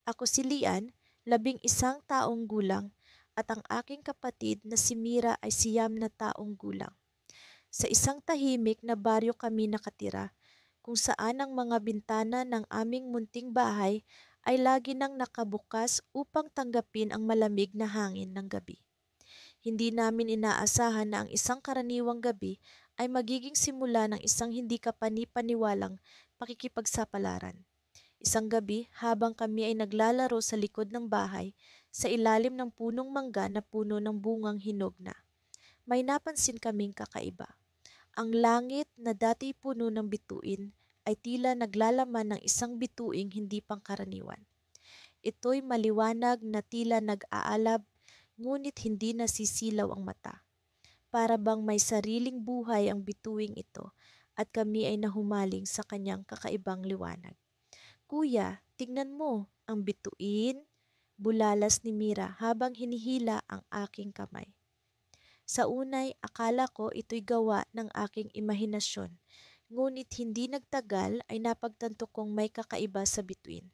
Ako si Lian, 11 taong gulang, at ang aking kapatid na si Mira ay 9 na taong gulang. Sa isang tahimik na baryo kami nakatira, kung saan ang mga bintana ng aming munting bahay ay lagi nang nakabukas upang tanggapin ang malamig na hangin ng gabi. Hindi namin inaasahan na ang isang karaniwang gabi ay magiging simula ng isang hindi kapani-paniwalang pakikipagsapalaran. Isang gabi, habang kami ay naglalaro sa likod ng bahay, sa ilalim ng punong mangga na puno ng bungang hinog na, may napansin kaming kakaiba. Ang langit na dati puno ng bituin ay tila naglalaman ng isang bituing hindi pangkaraniwan. Ito'y maliwanag na tila nag-aalab, ngunit hindi nasisilaw ang mata. Para bang may sariling buhay ang bituing ito at kami ay nahumaling sa kanyang kakaibang liwanag. Kuya, tingnan mo, ang bituin, bulalas ni Mira habang hinihila ang aking kamay. Sa unay, akala ko ito'y gawa ng aking imahinasyon, ngunit hindi nagtagal ay napagtanto kong may kakaiba sa bituin.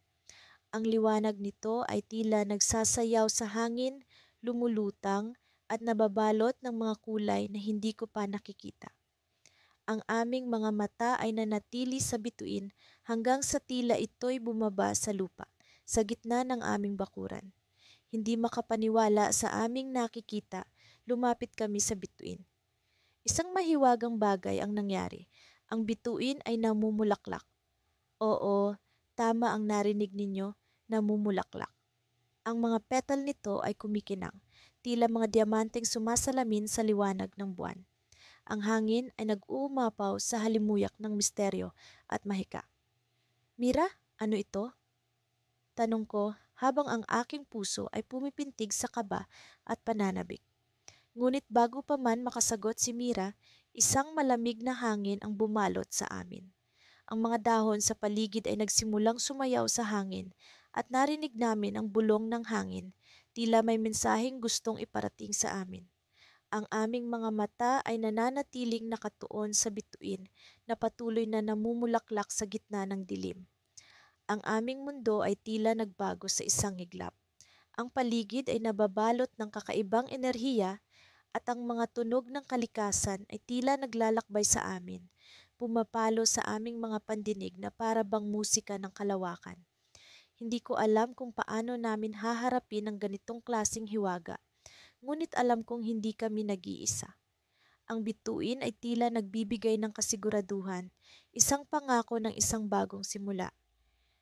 Ang liwanag nito ay tila nagsasayaw sa hangin, lumulutang, at nababalot ng mga kulay na hindi ko pa nakikita. Ang aming mga mata ay nanatili sa bituin hanggang sa tila ito'y bumaba sa lupa, sa gitna ng aming bakuran. Hindi makapaniwala sa aming nakikita, lumapit kami sa bituin. Isang mahiwagang bagay ang nangyari. Ang bituin ay namumulaklak. Oo, tama ang narinig ninyo, namumulaklak. Ang mga petal nito ay kumikinang, tila mga diamanteng sumasalamin sa liwanag ng buwan. Ang hangin ay nag-uumapaw sa halimuyak ng misteryo at mahika. Mira, ano ito? Tanong ko habang ang aking puso ay pumipintig sa kaba at pananabik. Ngunit bago pa man makasagot si Mira, isang malamig na hangin ang bumalot sa amin. Ang mga dahon sa paligid ay nagsimulang sumayaw sa hangin at narinig namin ang bulong ng hangin, tila may mensaheng gustong iparating sa amin. Ang aming mga mata ay nananatiling nakatuon sa bituin na patuloy na namumulaklak sa gitna ng dilim. Ang aming mundo ay tila nagbago sa isang iglap. Ang paligid ay nababalot ng kakaibang enerhiya at ang mga tunog ng kalikasan ay tila naglalakbay sa amin, pumapalo sa aming mga pandinig na para bang musika ng kalawakan. Hindi ko alam kung paano namin haharapin ang ganitong klasing hiwaga, ngunit alam kong hindi kami nag-iisa. Ang bituin ay tila nagbibigay ng kasiguraduhan, isang pangako ng isang bagong simula.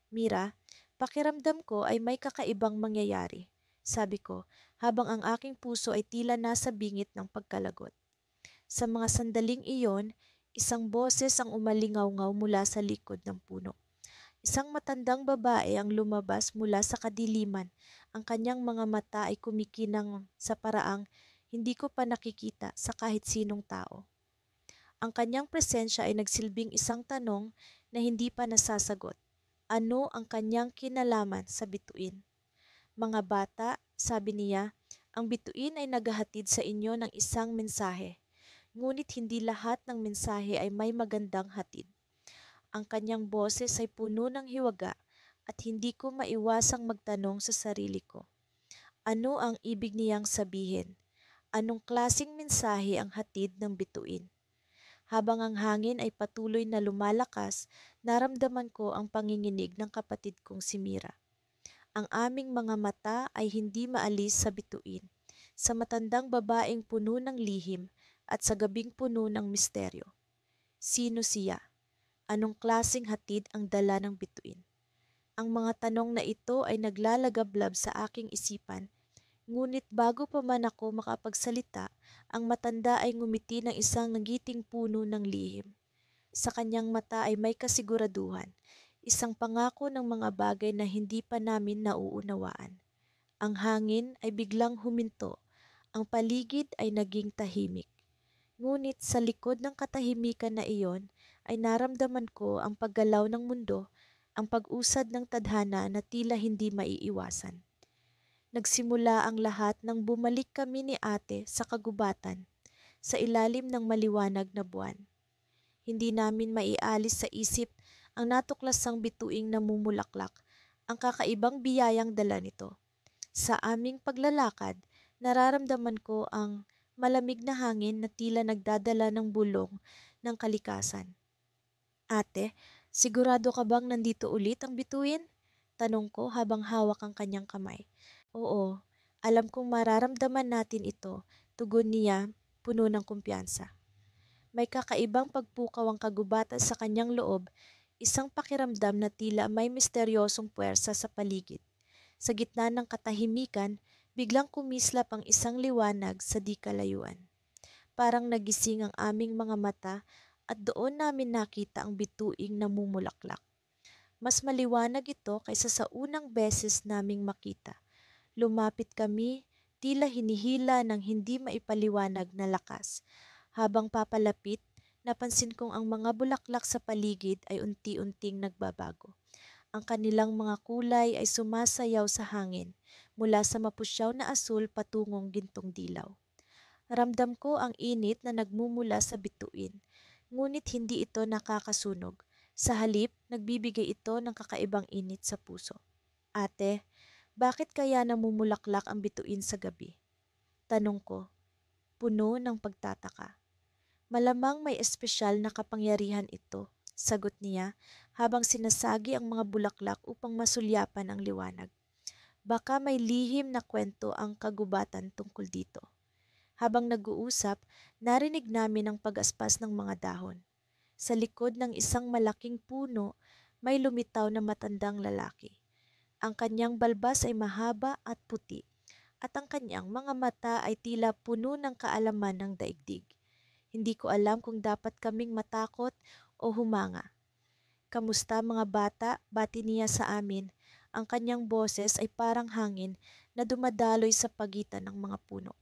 Mira, pakiramdam ko ay may kakaibang mangyayari, sabi ko, habang ang aking puso ay tila nasa bingit ng pagkalagot. Sa mga sandaling iyon, isang boses ang umalingaw-ngaw mula sa likod ng puno. Isang matandang babae ang lumabas mula sa kadiliman. Ang kanyang mga mata ay kumikinang sa paraang hindi ko pa nakikita sa kahit sinong tao. Ang kanyang presensya ay nagsilbing isang tanong na hindi pa nasasagot. Ano ang kanyang kinalaman sa bituin? Mga bata, sabi niya, ang bituin ay naghahatid sa inyo ng isang mensahe. Ngunit hindi lahat ng mensahe ay may magandang hatid. Ang kanyang boses ay puno ng hiwaga at hindi ko maiwasang magtanong sa sarili ko. Ano ang ibig niyang sabihin? Anong klasing mensahe ang hatid ng bituin? Habang ang hangin ay patuloy na lumalakas, naramdaman ko ang panginginig ng kapatid kong si Mira. Ang aming mga mata ay hindi maalis sa bituin, sa matandang babaeng puno ng lihim at sa gabing puno ng misteryo. Sino siya? Anong klaseng hatid ang dala ng bituin? Ang mga tanong na ito ay naglalagablab sa aking isipan, ngunit bago pa man ako makapagsalita, ang matanda ay ngumiti ng isang nagiting puno ng lihim. Sa kanyang mata ay may kasiguraduhan, isang pangako ng mga bagay na hindi pa namin nauunawaan. Ang hangin ay biglang huminto, ang paligid ay naging tahimik. Ngunit sa likod ng katahimikan na iyon ay naramdaman ko ang paggalaw ng mundo, ang pag-usad ng tadhana na tila hindi maiiwasan. Nagsimula ang lahat nang bumalik kami ni ate sa kagubatan, sa ilalim ng maliwanag na buwan. Hindi namin maialis sa isip ang natuklasang bituing namumulaklak, ang kakaibang biyayang dala nito. Sa aming paglalakad, nararamdaman ko ang malamig na hangin na tila nagdadala ng bulong ng kalikasan. Ate, sigurado ka bang nandito ulit ang bituin? Tanong ko habang hawak ang kanyang kamay. Oo, alam kong mararamdaman natin ito, tugon niya, puno ng kumpiyansa. May kakaibang pagpukaw ang kagubatan sa kanyang loob, isang pakiramdam na tila may misteryosong puwersa sa paligid. Sa gitna ng katahimikan, biglang kumislap ang isang liwanag sa di kalayuan. Parang nagising ang aming mga mata at doon namin nakita ang bituing namumulaklak. Mas maliwanag ito kaysa sa unang beses naming makita. Lumapit kami, tila hinihila ng hindi maipaliwanag na lakas. Habang papalapit, napansin kong ang mga bulaklak sa paligid ay unti-unting nagbabago. Ang kanilang mga kulay ay sumasayaw sa hangin, mula sa mapusyaw na asul patungong gintong dilaw. Ramdam ko ang init na nagmumula sa bituin, ngunit hindi ito nakakasunog. Sa halip, nagbibigay ito ng kakaibang init sa puso. Ate, bakit kaya namumulaklak ang bituin sa gabi? Tanong ko, puno ng pagtataka. Malamang may espesyal na kapangyarihan ito, sagot niya habang sinasagi ang mga bulaklak upang masulyapan ang liwanag. Baka may lihim na kwento ang kagubatan tungkol dito. Habang nag-uusap, narinig namin ang pag-aspas ng mga dahon. Sa likod ng isang malaking puno, may lumitaw na matandang lalaki. Ang kanyang balbas ay mahaba at puti, at ang kanyang mga mata ay tila puno ng kaalaman ng daigdig. Hindi ko alam kung dapat kaming matakot o humanga. Kamusta mga bata? Bati niya sa amin. Ang kanyang boses ay parang hangin na dumadaloy sa pagitan ng mga puno.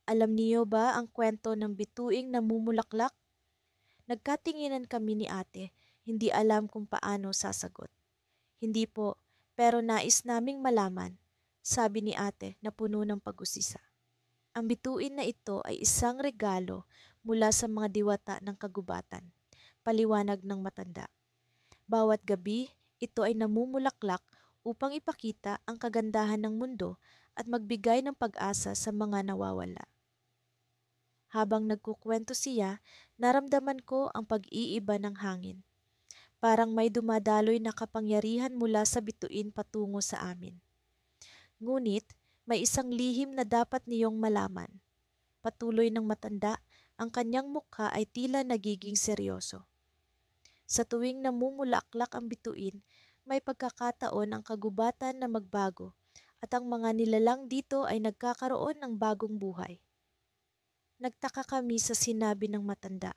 Alam niyo ba ang kwento ng bituing namumulaklak? Nagkatinginan kami ni ate, hindi alam kung paano sasagot. Hindi po, pero nais naming malaman, sabi ni ate na puno ng pag-usisa. Ang bituin na ito ay isang regalo mula sa mga diwata ng kagubatan, paliwanag ng matanda. Bawat gabi, ito ay namumulaklak upang ipakita ang kagandahan ng mundo at magbigay ng pag-asa sa mga nawawala. Habang nagkukwento siya, naramdaman ko ang pag-iiba ng hangin. Parang may dumadaloy na kapangyarihan mula sa bituin patungo sa amin. Ngunit, may isang lihim na dapat niyong malaman. Patuloy ng matanda, ang kanyang mukha ay tila nagiging seryoso. Sa tuwing namumulaklak ang bituin, may pagkakataon ang kagubatan na magbago at ang mga nilalang dito ay nagkakaroon ng bagong buhay. Nagtaka kami sa sinabi ng matanda.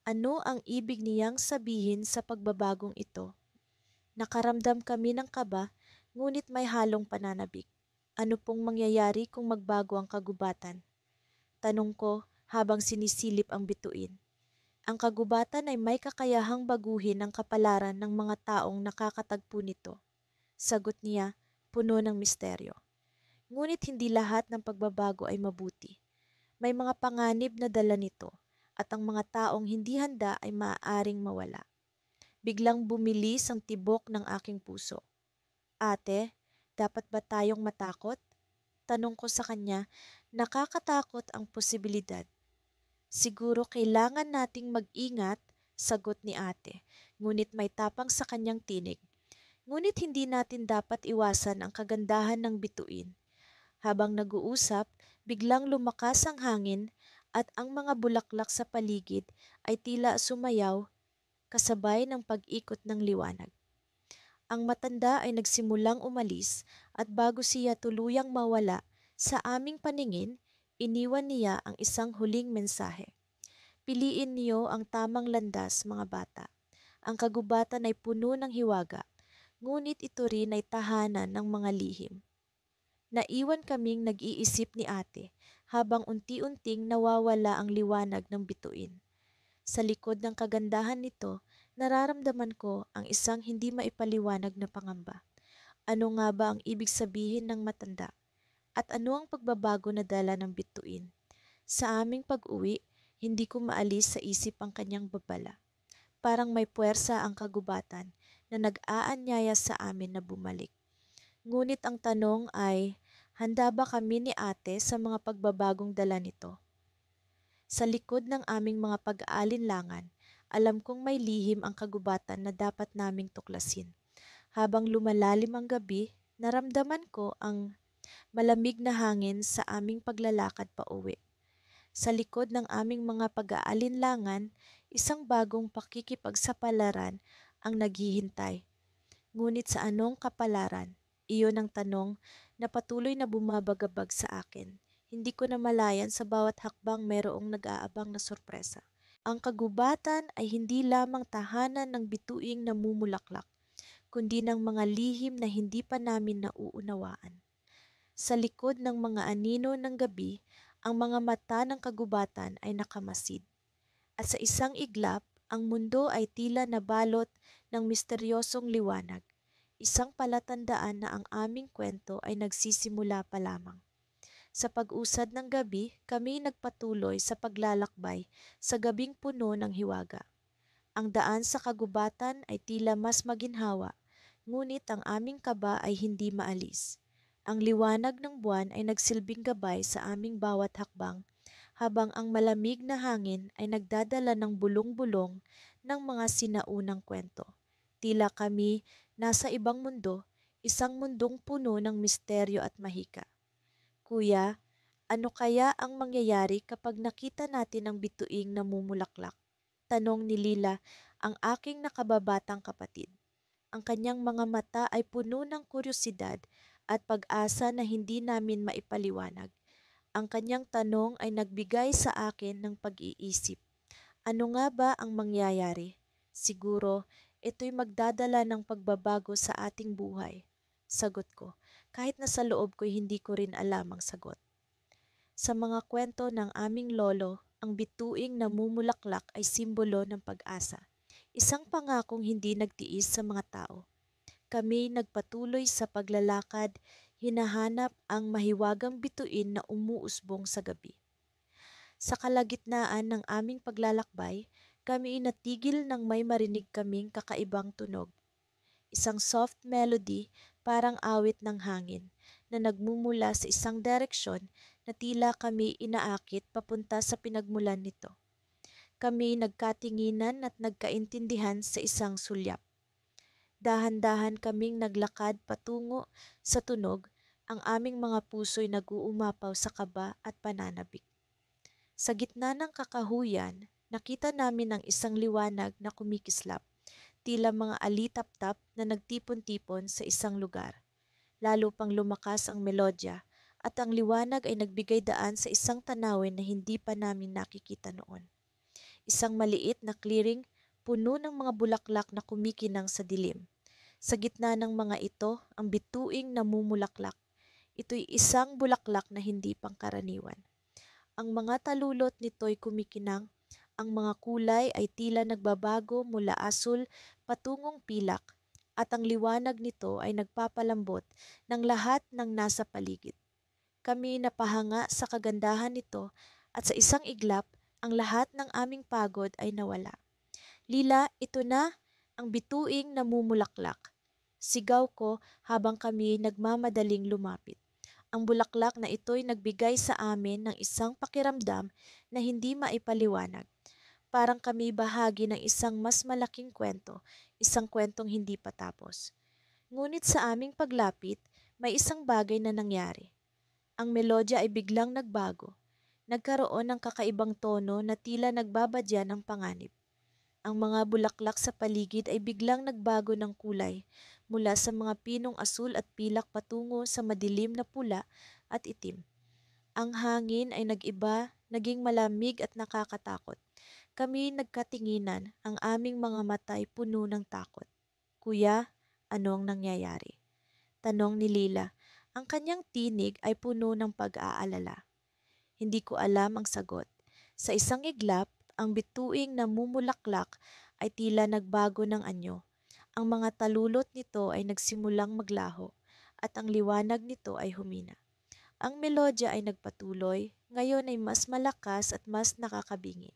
Ano ang ibig niyang sabihin sa pagbabagong ito? Nakaramdam kami ng kaba, ngunit may halong pananabik. Ano pong mangyayari kung magbago ang kagubatan? Tanong ko habang sinisilip ang bituin. Ang kagubatan ay may kakayahang baguhin ang kapalaran ng mga taong nakakatagpo nito. Sagot niya, puno ng misteryo. Ngunit hindi lahat ng pagbabago ay mabuti. May mga panganib na dala nito at ang mga taong hindi handa ay maaaring mawala. Biglang bumilis ang tibok ng aking puso. Ate, dapat ba tayong matakot? Tanong ko sa kanya, nakakatakot ang posibilidad. Siguro kailangan nating mag-ingat, sagot ni ate, ngunit may tapang sa kanyang tinig. Ngunit hindi natin dapat iwasan ang kagandahan ng bituin. Habang nag-uusap, biglang lumakas ang hangin at ang mga bulaklak sa paligid ay tila sumayaw kasabay ng pag-ikot ng liwanag. Ang matanda ay nagsimulang umalis at bago siya tuluyang mawala sa aming paningin, iniwan niya ang isang huling mensahe. Piliin niyo ang tamang landas, mga bata. Ang kagubatan ay puno ng hiwaga, ngunit ito rin ay tahanan ng mga lihim. Naiwan kaming nag-iisip ni ate habang unti-unting nawawala ang liwanag ng bituin. Sa likod ng kagandahan nito, nararamdaman ko ang isang hindi maipaliwanag na pangamba. Ano nga ba ang ibig sabihin ng matanda? At ano ang pagbabago na dala ng bituin? Sa aming pag-uwi, hindi ko maalis sa isip ang kanyang babala. Parang may puwersa ang kagubatan, na nag-aanyaya sa amin na bumalik. Ngunit ang tanong ay, handa ba kami ni Ate sa mga pagbabagong dala nito? Sa likod ng aming mga pag-aalinlangan, alam kong may lihim ang kagubatan na dapat naming tuklasin. Habang lumalalim ang gabi, naramdaman ko ang malamig na hangin sa aming paglalakad pa uwi. Sa likod ng aming mga pag-aalinlangan, isang bagong pakikipagsapalaran ang naghihintay. Ngunit sa anong kapalaran? Iyon ang tanong na patuloy na bumabagabag sa akin. Hindi ko namalayan sa bawat hakbang mayroong nag-aabang na sorpresa. Ang kagubatan ay hindi lamang tahanan ng bituing namumulaklak, kundi ng mga lihim na hindi pa namin nauunawaan. Sa likod ng mga anino ng gabi, ang mga mata ng kagubatan ay nakamasid. At sa isang iglap, ang mundo ay tila nabalot ng misteryosong liwanag. Isang palatandaan na ang aming kwento ay nagsisimula pa lamang. Sa pag-usad ng gabi, kami nagpatuloy sa paglalakbay sa gabing puno ng hiwaga. Ang daan sa kagubatan ay tila mas maginhawa, ngunit ang aming kaba ay hindi maalis. Ang liwanag ng buwan ay nagsilbing gabay sa aming bawat hakbang, habang ang malamig na hangin ay nagdadala ng bulong-bulong ng mga sinaunang kwento. Tila kami nasa ibang mundo, isang mundong puno ng misteryo at mahika. Kuya, ano kaya ang mangyayari kapag nakita natin ang bituing namumulaklak? Tanong ni Lila, ang aking nakababatang kapatid. Ang kanyang mga mata ay puno ng kuryosidad at pag-asa na hindi namin maipaliwanag. Ang kanyang tanong ay nagbigay sa akin ng pag-iisip. Ano nga ba ang mangyayari? Siguro, ito'y magdadala ng pagbabago sa ating buhay. Sagot ko, kahit na sa loob ko'y hindi ko rin alam ang sagot. Sa mga kwento ng aming lolo, ang bituing namumulaklak ay simbolo ng pag-asa. Isang pangakong hindi nagtiis sa mga tao. Kami nagpatuloy sa paglalakad, hinahanap ang mahiwagang bituin na umuusbong sa gabi. Sa kalagitnaan ng aming paglalakbay, kami natigil nang may marinig kaming kakaibang tunog. Isang soft melody, parang awit ng hangin, na nagmumula sa isang direksyon na tila kami inaakit papunta sa pinagmulan nito. Kami nagkatinginan at nagkaintindihan sa isang sulyap. Dahan-dahan kaming naglakad patungo sa tunog, ang aming mga puso'y nag-uumapaw sa kaba at pananabik. Sa gitna ng kakahuyan, nakita namin ang isang liwanag na kumikislap, tila mga alitap-tap na nagtipon-tipon sa isang lugar. Lalo pang lumakas ang melodya at ang liwanag ay nagbigay daan sa isang tanawin na hindi pa namin nakikita noon. Isang maliit na clearing, puno ng mga bulaklak na kumikinang sa dilim. Sa gitna ng mga ito, ang bituing namumulaklak. Ito'y isang bulaklak na hindi pangkaraniwan. Ang mga talulot nito'y kumikinang, ang mga kulay ay tila nagbabago mula asul patungong pilak, at ang liwanag nito ay nagpapalambot ng lahat ng nasa paligid. Kami napahanga sa kagandahan nito at sa isang iglap, ang lahat ng aming pagod ay nawala. Lila, ito na ang bituing namumulaklak. Sigaw ko habang kami nagmamadaling lumapit. Ang bulaklak na ito'y nagbigay sa amin ng isang pakiramdam na hindi maipaliwanag. Parang kami bahagi ng isang mas malaking kwento, isang kwentong hindi patapos. Ngunit sa aming paglapit, may isang bagay na nangyari. Ang melodya ay biglang nagbago. Nagkaroon ng kakaibang tono na tila nagbabadya ng panganib. Ang mga bulaklak sa paligid ay biglang nagbago ng kulay mula sa mga pinong asul at pilak patungo sa madilim na pula at itim. Ang hangin ay nag-iba, naging malamig at nakakatakot. Kami nagkatinginan, ang aming mga mata ay puno ng takot. Kuya, ano ang nangyayari? Tanong ni Lila. Ang kanyang tinig ay puno ng pag-aalala. Hindi ko alam ang sagot. Sa isang iglap, ang bituing namumulaklak ay tila nagbago ng anyo. Ang mga talulot nito ay nagsimulang maglaho at ang liwanag nito ay humina. Ang melodya ay nagpatuloy, ngayon ay mas malakas at mas nakakabingi.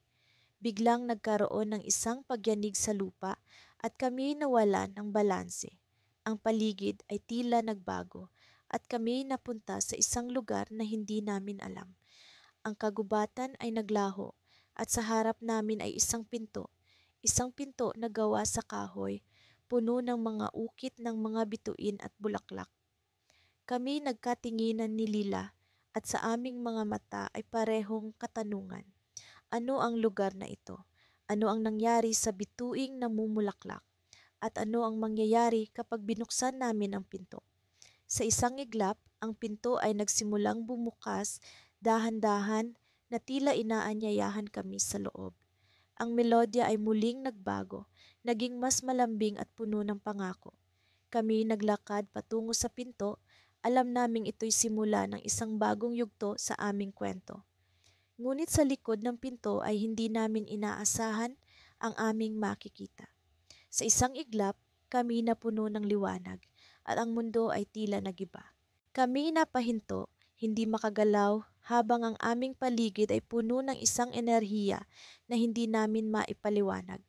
Biglang nagkaroon ng isang pagyanig sa lupa at kami nawalan ng balanse. Ang paligid ay tila nagbago at kami napunta sa isang lugar na hindi namin alam. Ang kagubatan ay naglaho at sa harap namin ay isang pinto na gawa sa kahoy, puno ng mga ukit ng mga bituin at bulaklak. Kami nagkatinginan ni Lila at sa aming mga mata ay parehong katanungan. Ano ang lugar na ito? Ano ang nangyari sa bituing namumulaklak? At ano ang mangyayari kapag binuksan namin ang pinto? Sa isang iglap, ang pinto ay nagsimulang bumukas dahan-dahan na tila inaanyayahan kami sa loob. Ang melodya ay muling nagbago, naging mas malambing at puno ng pangako. Kami naglakad patungo sa pinto, alam naming ito'y simula ng isang bagong yugto sa aming kwento. Ngunit sa likod ng pinto ay hindi namin inaasahan ang aming makikita. Sa isang iglap, kami napuno ng liwanag at ang mundo ay tila nagiba. Kami napahinto, hindi makagalaw habang ang aming paligid ay puno ng isang enerhiya na hindi namin maipaliwanag.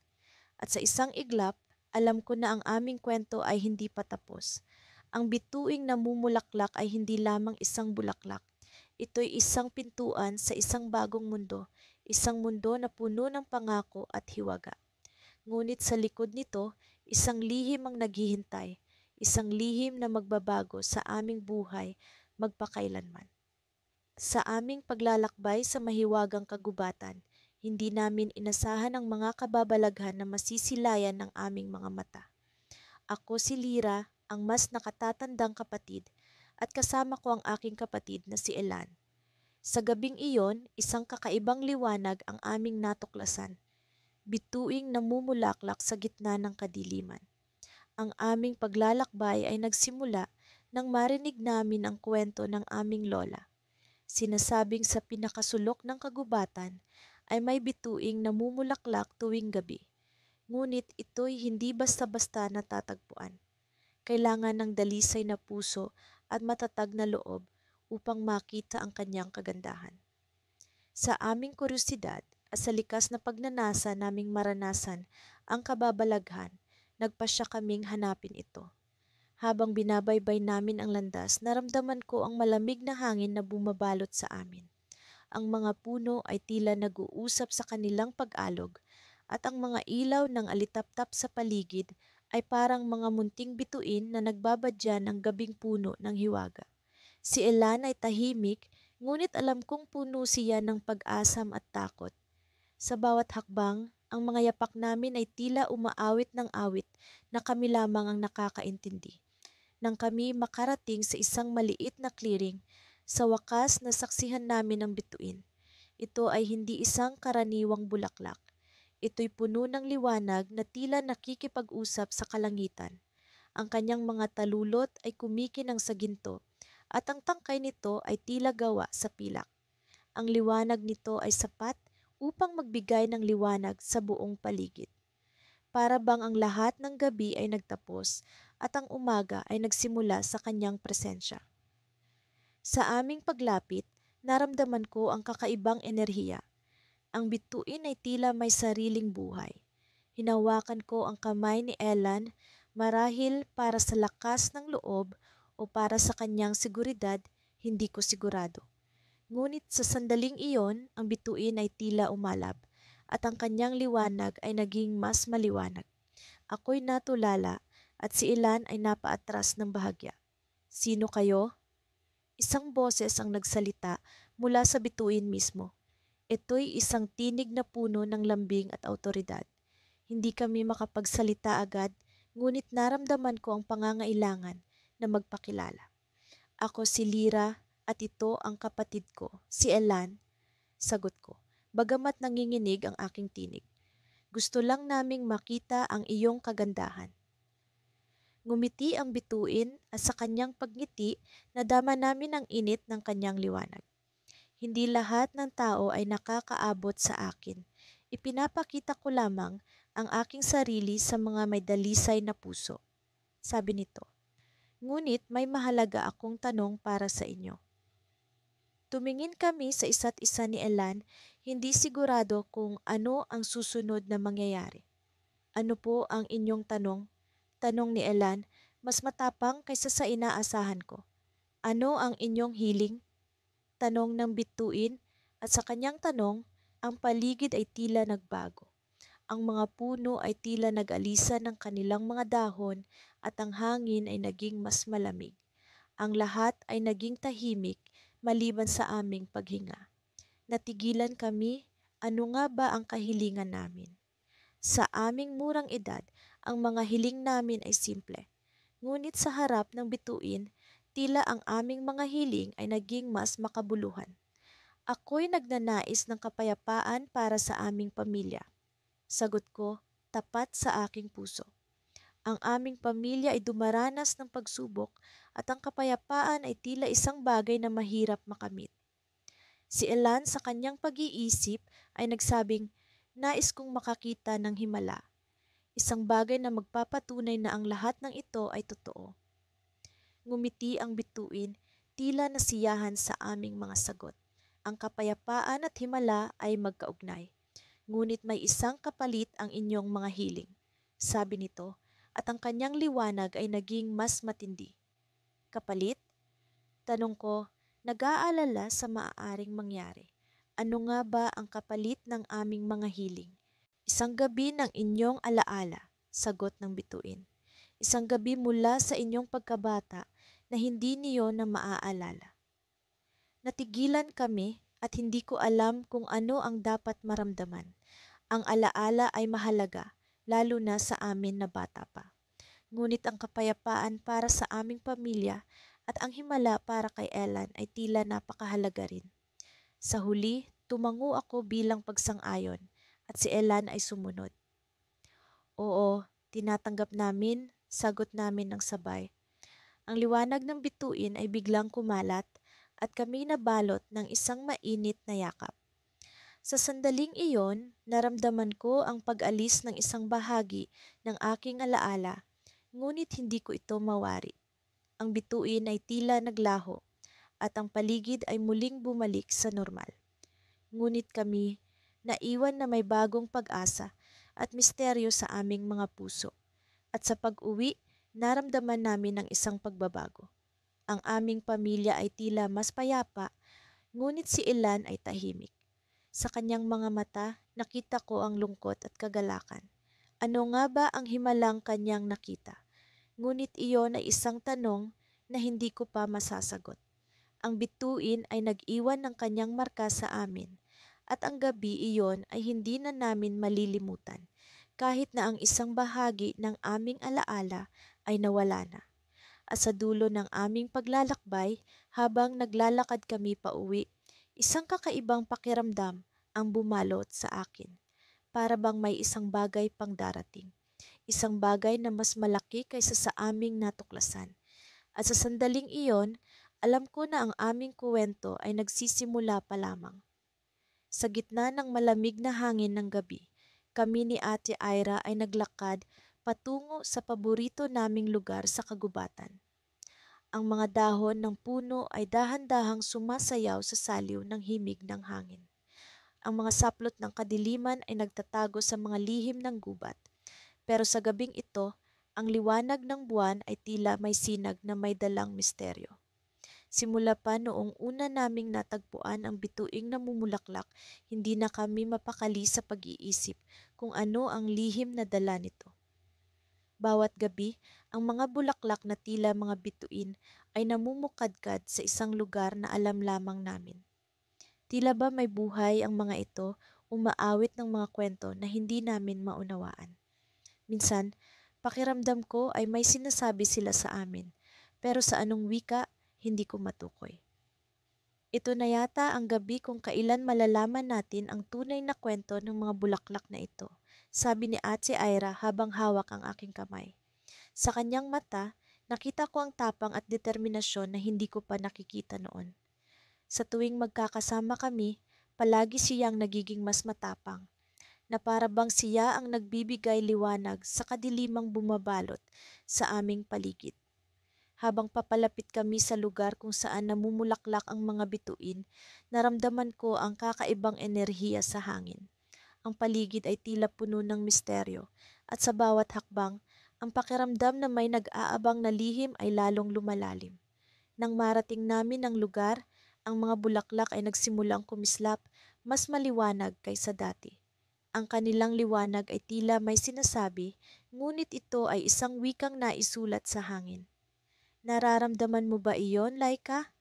At sa isang iglap, alam ko na ang aming kwento ay hindi pa tapos. Ang bituing namumulaklak ay hindi lamang isang bulaklak. Ito'y isang pintuan sa isang bagong mundo, isang mundo na puno ng pangako at hiwaga. Ngunit sa likod nito, isang lihim ang naghihintay, isang lihim na magbabago sa aming buhay magpakailanman. Sa aming paglalakbay sa mahiwagang kagubatan, hindi namin inasahan ang mga kababalaghan na masisilayan ng aming mga mata. Ako si Lira, ang mas nakatatandang kapatid, at kasama ko ang aking kapatid na si Elan. Sa gabing iyon, isang kakaibang liwanag ang aming natuklasan, bituing namumulaklak sa gitna ng kadiliman. Ang aming paglalakbay ay nagsimula nang marinig namin ang kwento ng aming lola. Sinasabing sa pinakasulok ng kagubatan ay may bituing namumulaklak tuwing gabi. Ngunit ito'y hindi basta-basta natatagpuan. Kailangan ng dalisay na puso at matatag na loob upang makita ang kanyang kagandahan. Sa aming kuryosidad at sa likas na pagnanasa naming maranasan ang kababalaghan, nagpasya kaming hanapin ito. Habang binabaybay namin ang landas, naramdaman ko ang malamig na hangin na bumabalot sa amin. Ang mga puno ay tila nag-uusap sa kanilang pag-alog at ang mga ilaw ng alitaptap sa paligid ay parang mga munting bituin na nagbabadya ng gabing puno ng hiwaga. Si Elan ay tahimik, ngunit alam kong puno siya ng pag-asam at takot. Sa bawat hakbang, ang mga yapak namin ay tila umaawit ng awit na kami lamang ang nakakaintindi. Nang kami makarating sa isang maliit na clearing, sa wakas nasaksihan namin ang bituin. Ito ay hindi isang karaniwang bulaklak. Ito'y puno ng liwanag na tila nakikipag-usap sa kalangitan. Ang kanyang mga talulot ay kumikinang sa ginto at ang tangkay nito ay tila gawa sa pilak. Ang liwanag nito ay sapat upang magbigay ng liwanag sa buong paligid. Para bang ang lahat ng gabi ay nagtapos at ang umaga ay nagsimula sa kanyang presensya. Sa aming paglapit, naramdaman ko ang kakaibang enerhiya. Ang bituin ay tila may sariling buhay. Hinawakan ko ang kamay ni Elan marahil para sa lakas ng loob o para sa kanyang seguridad, hindi ko sigurado. Ngunit sa sandaling iyon, ang bituin ay tila umalab at ang kanyang liwanag ay naging mas maliwanag. Ako'y natulala at si Elan ay napaatras ng bahagya. Sino kayo? Isang boses ang nagsalita mula sa bituin mismo. Ito'y isang tinig na puno ng lambing at awtoridad. Hindi kami makapagsalita agad, ngunit naramdaman ko ang pangangailangan na magpakilala. Ako si Lira at ito ang kapatid ko, si Elan, sagot ko, bagamat nanginginig ang aking tinig. Gusto lang naming makita ang iyong kagandahan. Ngumiti ang bituin at sa kanyang pagngiti, nadama namin ang init ng kanyang liwanag. Hindi lahat ng tao ay nakakaabot sa akin. Ipinapakita ko lamang ang aking sarili sa mga may dalisay na puso. Sabi nito. Ngunit may mahalaga akong tanong para sa inyo. Tumingin kami sa isa't isa ni Elan, hindi sigurado kung ano ang susunod na mangyayari. Ano po ang inyong tanong? Tanong ni Elan, mas matapang kaysa sa inaasahan ko. Ano ang inyong hiling? Tanong ng bituin, at sa kanyang tanong, ang paligid ay tila nagbago. Ang mga puno ay tila nag-alisa ng kanilang mga dahon at ang hangin ay naging mas malamig. Ang lahat ay naging tahimik maliban sa aming paghinga. Natigilan kami, ano nga ba ang kahilingan namin? Sa aming murang edad, ang mga hiling namin ay simple. Ngunit sa harap ng bituin, tila ang aming mga hiling ay naging mas makabuluhan. Ako'y nagnanais ng kapayapaan para sa aming pamilya. Sagot ko, tapat sa aking puso. Ang aming pamilya ay dumaranas ng pagsubok at ang kapayapaan ay tila isang bagay na mahirap makamit. Si Elan sa kanyang pag-iisip ay nagsabing, nais kong makakita ng himala. Isang bagay na magpapatunay na ang lahat ng ito ay totoo. Ngumiti ang bituin, tila nasiyahan sa aming mga sagot. Ang kapayapaan at himala ay magkaugnay. Ngunit may isang kapalit ang inyong mga hiling, sabi nito, at ang kanyang liwanag ay naging mas matindi. Kapalit? Tanong ko, nag-aalala sa maaaring mangyari. Ano nga ba ang kapalit ng aming mga hiling? Isang gabi ng inyong alaala, sagot ng bituin. Isang gabi mula sa inyong pagkabata na hindi niyo na maaalala. Natigilan kami at hindi ko alam kung ano ang dapat maramdaman. Ang alaala ay mahalaga, lalo na sa amin na bata pa. Ngunit ang kapayapaan para sa aming pamilya at ang himala para kay Elan ay tila napakahalaga rin. Sa huli, tumango ako bilang pagsang-ayon at si Elan ay sumunod. Oo, tinatanggap namin, sagot namin ng sabay. Ang liwanag ng bituin ay biglang kumalat at kami nabalot ng isang mainit na yakap. Sa sandaling iyon, naramdaman ko ang pag-alis ng isang bahagi ng aking alaala, ngunit hindi ko ito mawari. Ang bituin ay tila naglaho at ang paligid ay muling bumalik sa normal. Ngunit kami, naiwan na may bagong pag-asa at misteryo sa aming mga puso. At sa pag-uwi, naramdaman namin ang isang pagbabago. Ang aming pamilya ay tila mas payapa, ngunit si Elan ay tahimik. Sa kanyang mga mata, nakita ko ang lungkot at kagalakan. Ano nga ba ang himalang kanyang nakita? Ngunit iyon ay isang tanong na hindi ko pa masasagot. Ang bituin ay nag-iwan ng kanyang marka sa amin at ang gabi iyon ay hindi na namin malilimutan kahit na ang isang bahagi ng aming alaala ay nawala na. At sa dulo ng aming paglalakbay, habang naglalakad kami pauwi, isang kakaibang pakiramdam ang bumalot sa akin. Para bang may isang bagay pang darating. Isang bagay na mas malaki kaysa sa aming natuklasan. At sa sandaling iyon, alam ko na ang aming kuwento ay nagsisimula pa lamang. Sa gitna ng malamig na hangin ng gabi, kami ni Ate Ira ay naglakad patungo sa paborito naming lugar sa kagubatan. Ang mga dahon ng puno ay dahan-dahang sumasayaw sa saliw ng himig ng hangin. Ang mga saplot ng kadiliman ay nagtatago sa mga lihim ng gubat. Pero sa gabing ito, ang liwanag ng buwan ay tila may sinag na may dalang misteryo. Simula pa noong una naming natagpuan ang bituing namumulaklak, hindi na kami mapakali sa pag-iisip kung ano ang lihim na dala nito. Bawat gabi, ang mga bulaklak na tila mga bituin ay namumukadkad sa isang lugar na alam lamang namin. Tila ba may buhay ang mga ito, umaawit ng mga kwento na hindi namin maunawaan. Minsan, pakiramdam ko ay may sinasabi sila sa amin, pero sa anong wika, hindi ko matukoy. Ito na yata ang gabi kung kailan malalaman natin ang tunay na kwento ng mga bulaklak na ito, sabi ni Ate Ira habang hawak ang aking kamay. Sa kanyang mata, nakita ko ang tapang at determinasyon na hindi ko pa nakikita noon. Sa tuwing magkakasama kami, palagi siyang nagiging mas matapang, na para bang siya ang nagbibigay liwanag sa kadilimang bumabalot sa aming paligid. Habang papalapit kami sa lugar kung saan namumulaklak ang mga bituin, naramdaman ko ang kakaibang enerhiya sa hangin. Ang paligid ay tila puno ng misteryo at sa bawat hakbang, ang pakiramdam na may nag-aabang na lihim ay lalong lumalalim. Nang marating namin ang lugar, ang mga bulaklak ay nagsimulang kumislap mas maliwanag kaysa dati. Ang kanilang liwanag ay tila may sinasabi, ngunit ito ay isang wikang naisulat sa hangin. Nararamdaman mo ba iyon, Laika?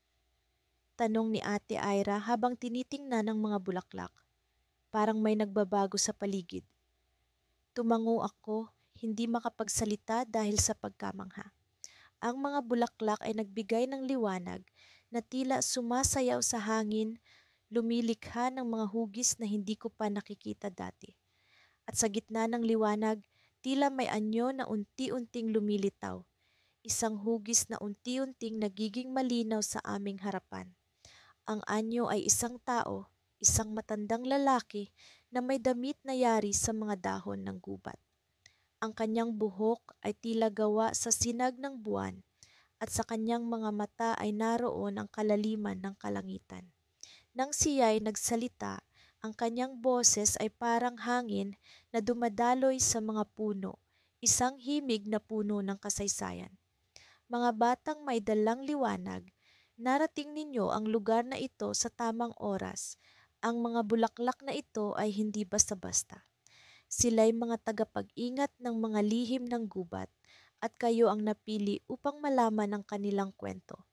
Tanong ni Ate Ira habang tinitingnan ang mga bulaklak. Parang may nagbabago sa paligid. Tumango ako, hindi makapagsalita dahil sa pagkamangha. Ang mga bulaklak ay nagbigay ng liwanag na tila sumasayaw sa hangin, lumilikha ng mga hugis na hindi ko pa nakikita dati. At sa gitna ng liwanag, tila may anyo na unti-unting lumilitaw, isang hugis na unti-unting nagiging malinaw sa aming harapan. Ang anyo ay isang tao, isang matandang lalaki na may damit na yari sa mga dahon ng gubat. Ang kanyang buhok ay tila gawa sa sinag ng buwan at sa kanyang mga mata ay naroon ang kalaliman ng kalangitan. Nang siya ay nagsalita, ang kanyang boses ay parang hangin na dumadaloy sa mga puno, isang himig na puno ng kasaysayan. Mga batang may dalang liwanag, narating ninyo ang lugar na ito sa tamang oras. Ang mga bulaklak na ito ay hindi basta-basta. Sila'y mga tagapag-ingat ng mga lihim ng gubat at kayo ang napili upang malaman ang kanilang kwento.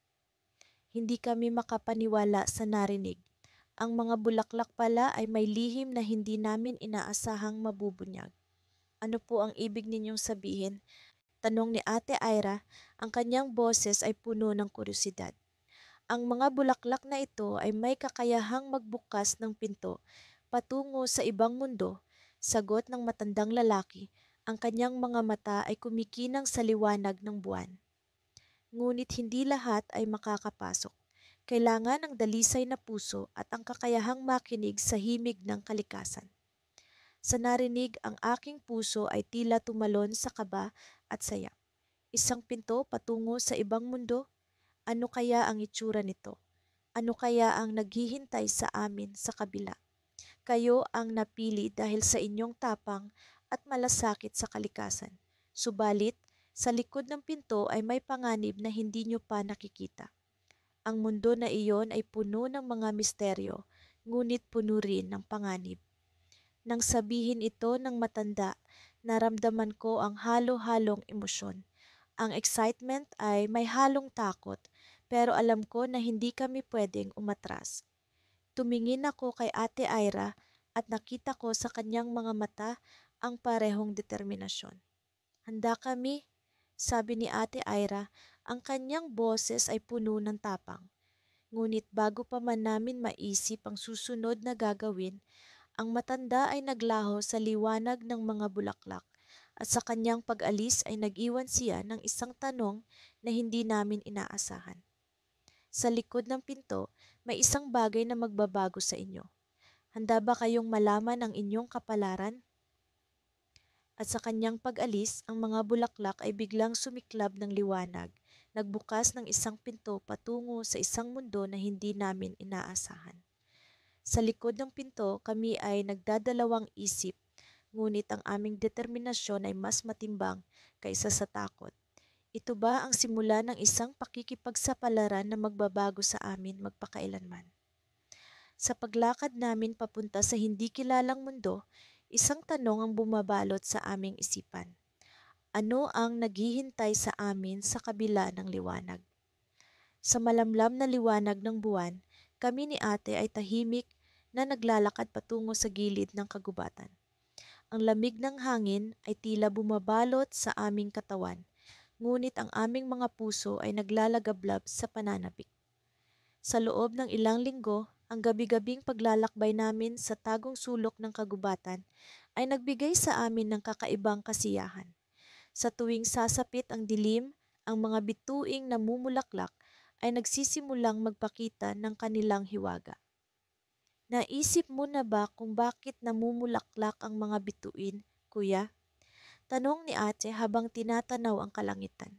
Hindi kami makapaniwala sa narinig. Ang mga bulaklak pala ay may lihim na hindi namin inaasahang mabubunyag. Ano po ang ibig ninyong sabihin? Tanong ni Ate Ira, ang kanyang boses ay puno ng kuryosidad. Ang mga bulaklak na ito ay may kakayahang magbukas ng pinto patungo sa ibang mundo. Sagot ng matandang lalaki, ang kanyang mga mata ay kumikinang sa liwanag ng buwan. Ngunit hindi lahat ay makakapasok. Kailangan ng dalisay na puso at ang kakayahang makinig sa himig ng kalikasan. Sa narinig, ang aking puso ay tila tumalon sa kaba at saya. Isang pinto patungo sa ibang mundo? Ano kaya ang itsura nito? Ano kaya ang naghihintay sa amin sa kabila? Kayo ang napili dahil sa inyong tapang at malasakit sa kalikasan. Subalit, sa likod ng pinto ay may panganib na hindi nyo pa nakikita. Ang mundo na iyon ay puno ng mga misteryo, ngunit puno rin ng panganib. Nang sabihin ito ng matanda, naramdaman ko ang halo-halong emosyon. Ang excitement ay may halong takot, pero alam ko na hindi kami pwedeng umatras. Tumingin ako kay Ate Ira at nakita ko sa kanyang mga mata ang parehong determinasyon. Handa kami, sabi ni Ate Ira, ang kanyang boses ay puno ng tapang. Ngunit bago pa man namin maisip ang susunod na gagawin, ang matanda ay naglaho sa liwanag ng mga bulaklak at sa kanyang pag-alis ay nag-iwan siya ng isang tanong na hindi namin inaasahan. Sa likod ng pinto, may isang bagay na magbabago sa inyo. Handa ba kayong malaman ang inyong kapalaran? At sa kanyang pag-alis, ang mga bulaklak ay biglang sumiklab ng liwanag, nagbukas ng isang pinto patungo sa isang mundo na hindi namin inaasahan. Sa likod ng pinto, kami ay nagdadalawang isip, ngunit ang aming determinasyon ay mas matimbang kaysa sa takot. Ito ba ang simula ng isang pakikipagsapalaran na magbabago sa amin magpakailanman? Sa paglakad namin papunta sa hindi kilalang mundo, isang tanong ang bumabalot sa aming isipan. Ano ang naghihintay sa amin sa kabila ng liwanag? Sa malamlam na liwanag ng buwan, kami ni Ate ay tahimik na naglalakad patungo sa gilid ng kagubatan. Ang lamig ng hangin ay tila bumabalot sa aming katawan, ngunit ang aming mga puso ay naglalagablab sa pananabik. Sa loob ng ilang linggo, ang gabi-gabing paglalakbay namin sa tagong sulok ng kagubatan ay nagbigay sa amin ng kakaibang kasiyahan. Sa tuwing sasapit ang dilim, ang mga bituing namumulaklak ay nagsisimulang magpakita ng kanilang hiwaga. Naisip mo na ba kung bakit namumulaklak ang mga bituin, kuya? Tanong ni Ate habang tinatanaw ang kalangitan.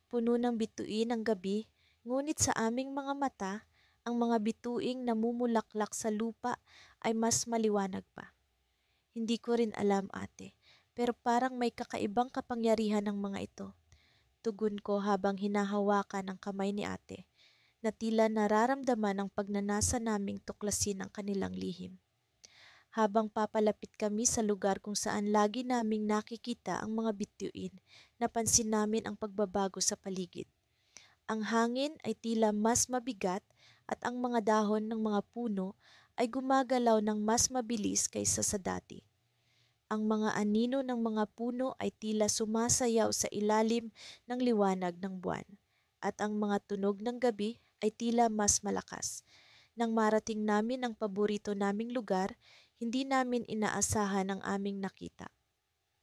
Puno ng bituin ang gabi, ngunit sa aming mga mata, ang mga bituing namumulaklak sa lupa ay mas maliwanag pa. Hindi ko rin alam, ate. Pero parang may kakaibang kapangyarihan ng mga ito. Tugon ko habang hinahawakan ang kamay ni ate, na tila nararamdaman ang pagnanasa naming tuklasin ang kanilang lihim. Habang papalapit kami sa lugar kung saan lagi naming nakikita ang mga bituin, napansin namin ang pagbabago sa paligid. Ang hangin ay tila mas mabigat at ang mga dahon ng mga puno ay gumagalaw ng mas mabilis kaysa sa dati. Ang mga anino ng mga puno ay tila sumasayaw sa ilalim ng liwanag ng buwan, at ang mga tunog ng gabi ay tila mas malakas. Nang marating namin ang paborito naming lugar, hindi namin inaasahan ang aming nakita.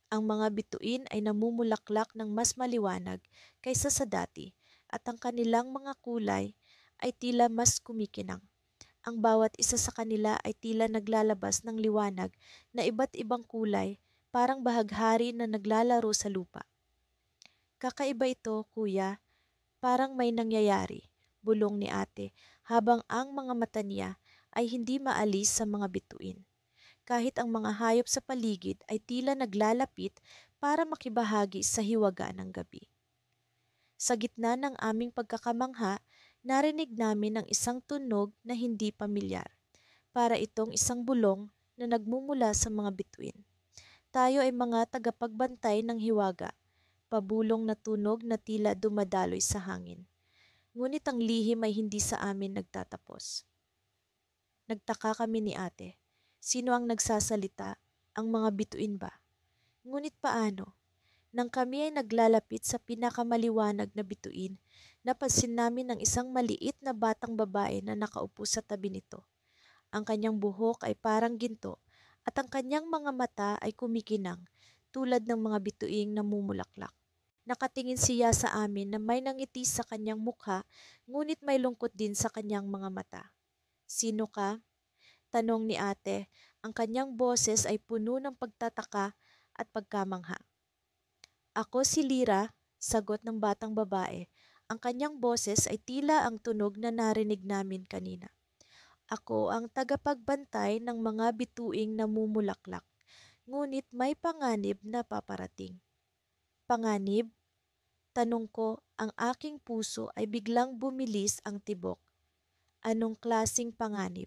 Ang mga bituin ay namumulaklak ng mas maliwanag kaysa sa dati, at ang kanilang mga kulay ay tila mas kumikinang. Ang bawat isa sa kanila ay tila naglalabas ng liwanag na iba't ibang kulay, parang bahaghari na naglalaro sa lupa. Kakaiba ito, kuya. Parang may nangyayari, bulong ni ate, habang ang mga mata niya ay hindi maalis sa mga bituin. Kahit ang mga hayop sa paligid ay tila naglalapit para makibahagi sa hiwaga ng gabi. Sa gitna ng aming pagkakamangha, narinig namin ang isang tunog na hindi pamilyar. Para itong isang bulong na nagmumula sa mga bituin. Tayo ay mga tagapagbantay ng hiwaga, pabulong na tunog na tila dumadaloy sa hangin. Ngunit ang lihim ay hindi sa amin nagtatapos. Nagtaka kami ni ate. Sino ang nagsasalita? Ang mga bituin ba? Ngunit paano? Nang kami ay naglalapit sa pinakamaliwanag na bituin, napansin namin ang isang maliit na batang babae na nakaupo sa tabi nito. Ang kanyang buhok ay parang ginto at ang kanyang mga mata ay kumikinang tulad ng mga bituing namumulaklak. Nakatingin siya sa amin na may nangiti sa kanyang mukha, ngunit may lungkot din sa kanyang mga mata. Sino ka? Tanong ni ate. Ang kanyang boses ay puno ng pagtataka at pagkamangha. Ako si Lira, sagot ng batang babae. Ang kanyang boses ay tila ang tunog na narinig namin kanina. Ako ang tagapagbantay ng mga bituing namumulaklak, ngunit may panganib na paparating. Panganib? Tanong ko, ang aking puso ay biglang bumilis ang tibok. Anong klasing panganib?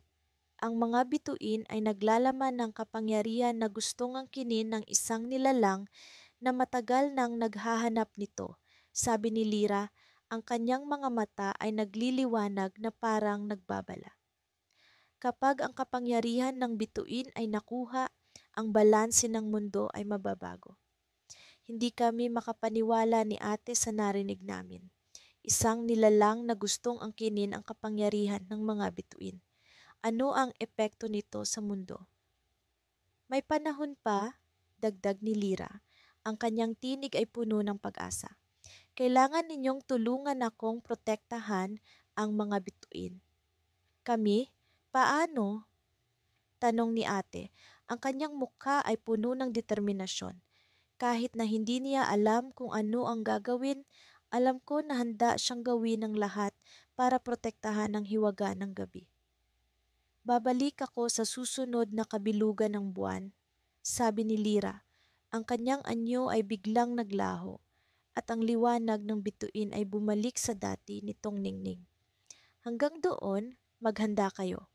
Ang mga bituin ay naglalaman ng kapangyarihan na gustong angkinin ng isang nilalang na matagal nang naghahanap nito. Sabi ni Lira, ang kanyang mga mata ay nagliliwanag na parang nagbabala. Kapag ang kapangyarihan ng bituin ay nakuha, ang balanse ng mundo ay mababago. Hindi kami makapaniwala ni ate sa narinig namin. Isang nilalang na gustong angkinin ang kapangyarihan ng mga bituin. Ano ang epekto nito sa mundo? May panahon pa, dagdag ni Lira. Ang kanyang tinig ay puno ng pag-asa. Kailangan ninyong tulungan akong protektahan ang mga bituin. Kami? Paano? Tanong ni ate. Ang kanyang mukha ay puno ng determinasyon. Kahit na hindi niya alam kung ano ang gagawin, alam ko na handa siyang gawin ang lahat para protektahan ang hiwaga ng gabi. Babalik ako sa susunod na kabilugan ng buwan, sabi ni Lira. Ang kanyang anyo ay biglang naglaho at ang liwanag ng bituin ay bumalik sa dati nitong ningning. Hanggang doon, maghanda kayo.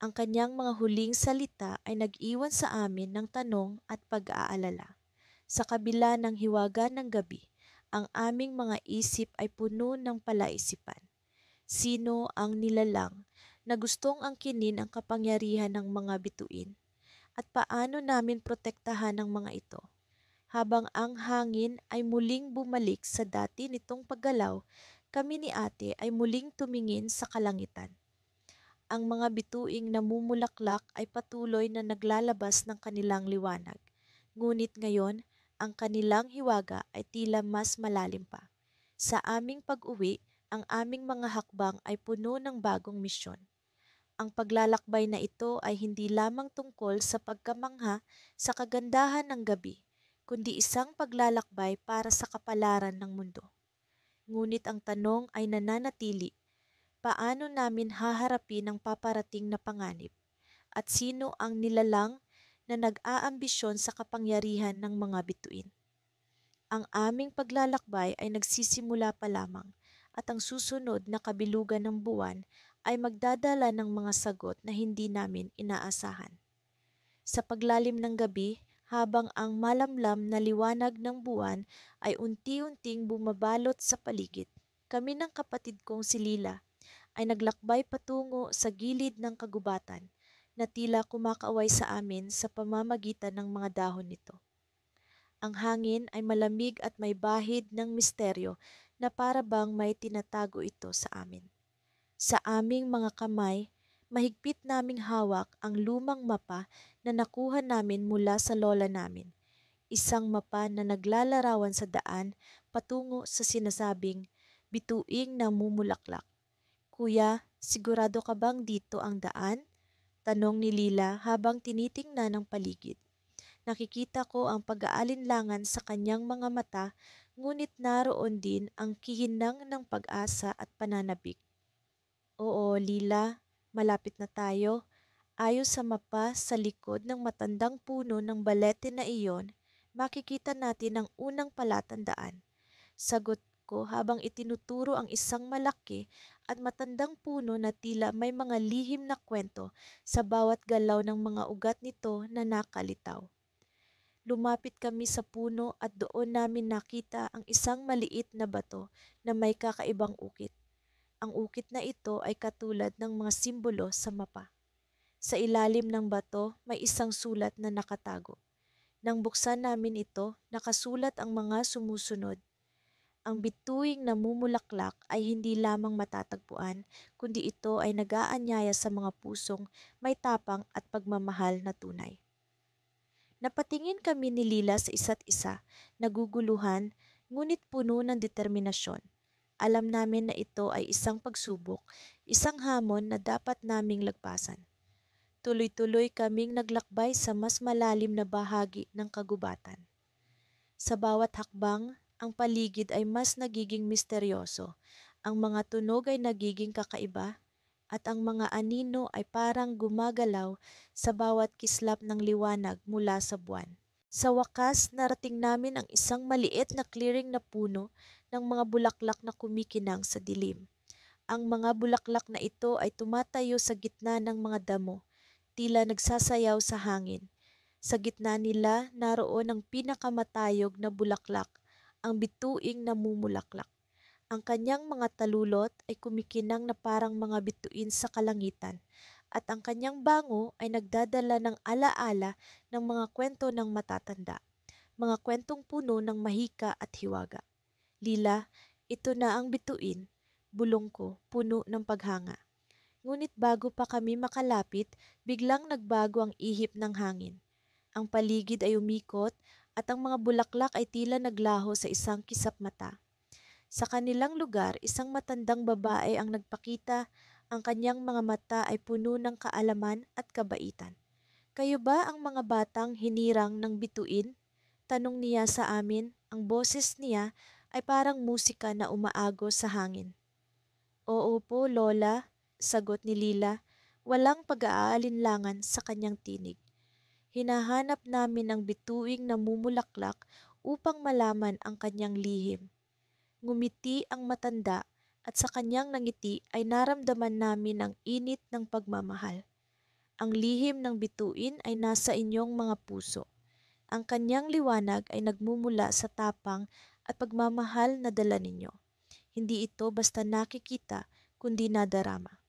Ang kanyang mga huling salita ay nag-iwan sa amin ng tanong at pag-aalala. Sa kabila ng hiwaga ng gabi, ang aming mga isip ay puno ng palaisipan. Sino ang nilalang na gustong angkinin ang kapangyarihan ng mga bituin? At paano namin protektahan ang mga ito? Habang ang hangin ay muling bumalik sa dati nitong paggalaw, kami ni ate ay muling tumingin sa kalangitan. Ang mga bituing namumulaklak ay patuloy na naglalabas ng kanilang liwanag. Ngunit ngayon, ang kanilang hiwaga ay tila mas malalim pa. Sa aming pag-uwi, ang aming mga hakbang ay puno ng bagong misyon. Ang paglalakbay na ito ay hindi lamang tungkol sa pagkamangha sa kagandahan ng gabi, kundi isang paglalakbay para sa kapalaran ng mundo. Ngunit ang tanong ay nananatili, paano namin haharapin ang paparating na panganib? At sino ang nilalang na nag-aambisyon sa kapangyarihan ng mga bituin. Ang aming paglalakbay ay nagsisimula pa lamang at ang susunod na kabilugan ng buwan ay magdadala ng mga sagot na hindi namin inaasahan. Sa paglalim ng gabi, habang ang malamlam na liwanag ng buwan ay unti-unting bumabalot sa paligid, kami ng kapatid kong si Lila ay naglakbay patungo sa gilid ng kagubatan na tila kumakaway sa amin sa pamamagitan ng mga dahon nito. Ang hangin ay malamig at may bahid ng misteryo na para bang may tinatago ito sa amin. Sa aming mga kamay, mahigpit naming hawak ang lumang mapa na nakuha namin mula sa lola namin. Isang mapa na naglalarawan sa daan patungo sa sinasabing bituing namumulaklak. Kuya, sigurado ka bang dito ang daan? Tanong ni Lila habang tinitingnan ang paligid. Nakikita ko ang pag-aalinlangan sa kanyang mga mata, ngunit naroon din ang kihinang ng pag-asa at pananabik. Oo, Lila, malapit na tayo. Ayon sa mapa sa likod ng matandang puno ng balete na iyon, makikita natin ang unang palatandaan. Sagot ko habang itinuturo ang isang malaki at matandang puno na tila may mga lihim na kwento sa bawat galaw ng mga ugat nito na nakalitaw. Lumapit kami sa puno at doon namin nakita ang isang maliit na bato na may kakaibang ukit. Ang ukit na ito ay katulad ng mga simbolo sa mapa. Sa ilalim ng bato may isang sulat na nakatago. Nang buksan namin ito, nakasulat ang mga sumusunod. Ang bituing namumulaklak ay hindi lamang matatagpuan, kundi ito ay nag-aanyaya sa mga pusong may tapang at pagmamahal na tunay. Napatingin kami ni Lila sa isa't isa, naguguluhan, ngunit puno ng determinasyon. Alam namin na ito ay isang pagsubok, isang hamon na dapat naming lagpasan. Tuloy-tuloy kaming naglakbay sa mas malalim na bahagi ng kagubatan. Sa bawat hakbang, ang paligid ay mas nagiging misteryoso, ang mga tunog ay nagiging kakaiba, at ang mga anino ay parang gumagalaw sa bawat kislap ng liwanag mula sa buwan. Sa wakas, narating namin ang isang maliit na clearing na puno ng mga bulaklak na kumikinang sa dilim. Ang mga bulaklak na ito ay tumatayo sa gitna ng mga damo, tila nagsasayaw sa hangin. Sa gitna nila, naroon ang pinakamatayog na bulaklak, ang bituing namumulaklak. Ang kanyang mga talulot ay kumikinang na parang mga bituin sa kalangitan, at ang kanyang bango ay nagdadala ng alaala ng mga kwento ng matatanda, mga kwentong puno ng mahika at hiwaga. Lila, ito na ang bituin, bulong ko, puno ng paghanga. Ngunit bago pa kami makalapit, biglang nagbago ang ihip ng hangin. Ang paligid ay umikot at ang mga bulaklak ay tila naglaho sa isang kisap mata. Sa kanilang lugar, isang matandang babae ang nagpakita, ang kanyang mga mata ay puno ng kaalaman at kabaitan. Kayo ba ang mga batang hinirang ng bituin? Tanong niya sa amin, ang boses niya ay parang musika na umaagos sa hangin. Oo po, Lola, sagot ni Lila, walang pag-aalinlangan sa kanyang tinig. Hinahanap namin ang bituing namumulaklak upang malaman ang kanyang lihim. Ngumiti ang matanda at sa kanyang nangiti ay naramdaman namin ang init ng pagmamahal. Ang lihim ng bituin ay nasa inyong mga puso. Ang kanyang liwanag ay nagmumula sa tapang at pagmamahal na dala ninyo. Hindi ito basta nakikita kundi nadarama.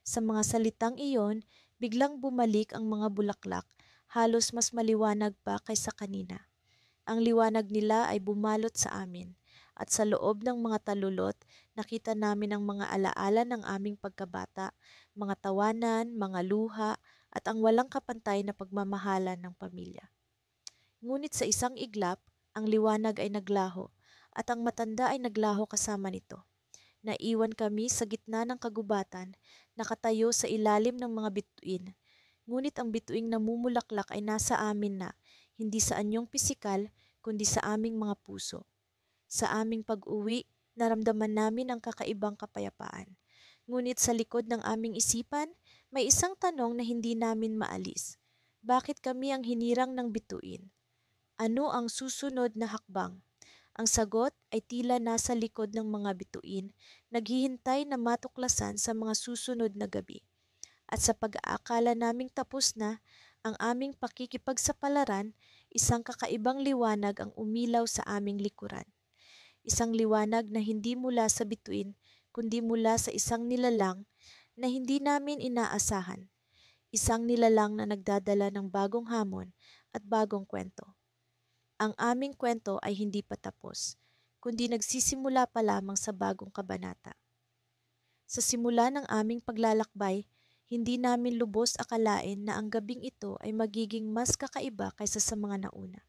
Sa mga salitang iyon, biglang bumalik ang mga bulaklak, halos mas maliwanag pa kaysa kanina. Ang liwanag nila ay bumalot sa amin, at sa loob ng mga talulot, nakita namin ang mga alaala ng aming pagkabata, mga tawanan, mga luha, at ang walang kapantay na pagmamahalan ng pamilya. Ngunit sa isang iglap, ang liwanag ay naglaho, at ang matanda ay naglaho kasama nito. Naiwan kami sa gitna ng kagubatan, nakatayo sa ilalim ng mga bituin. Ngunit ang bituing namumulaklak ay nasa amin na, hindi sa anyong pisikal, kundi sa aming mga puso. Sa aming pag-uwi, naramdaman namin ang kakaibang kapayapaan. Ngunit sa likod ng aming isipan, may isang tanong na hindi namin maalis. Bakit kami ang hinirang ng bituin? Ano ang susunod na hakbang? Ang sagot ay tila nasa likod ng mga bituin, naghihintay na matuklasan sa mga susunod na gabi. At sa pag-aakala naming tapos na ang aming pakikipagsapalaran, isang kakaibang liwanag ang umilaw sa aming likuran. Isang liwanag na hindi mula sa bituin, kundi mula sa isang nilalang na hindi namin inaasahan. Isang nilalang na nagdadala ng bagong hamon at bagong kwento. Ang aming kwento ay hindi pa tapos, kundi nagsisimula pa lamang sa bagong kabanata. Sa simula ng aming paglalakbay, hindi namin lubos akalain na ang gabing ito ay magiging mas kakaiba kaysa sa mga nauna.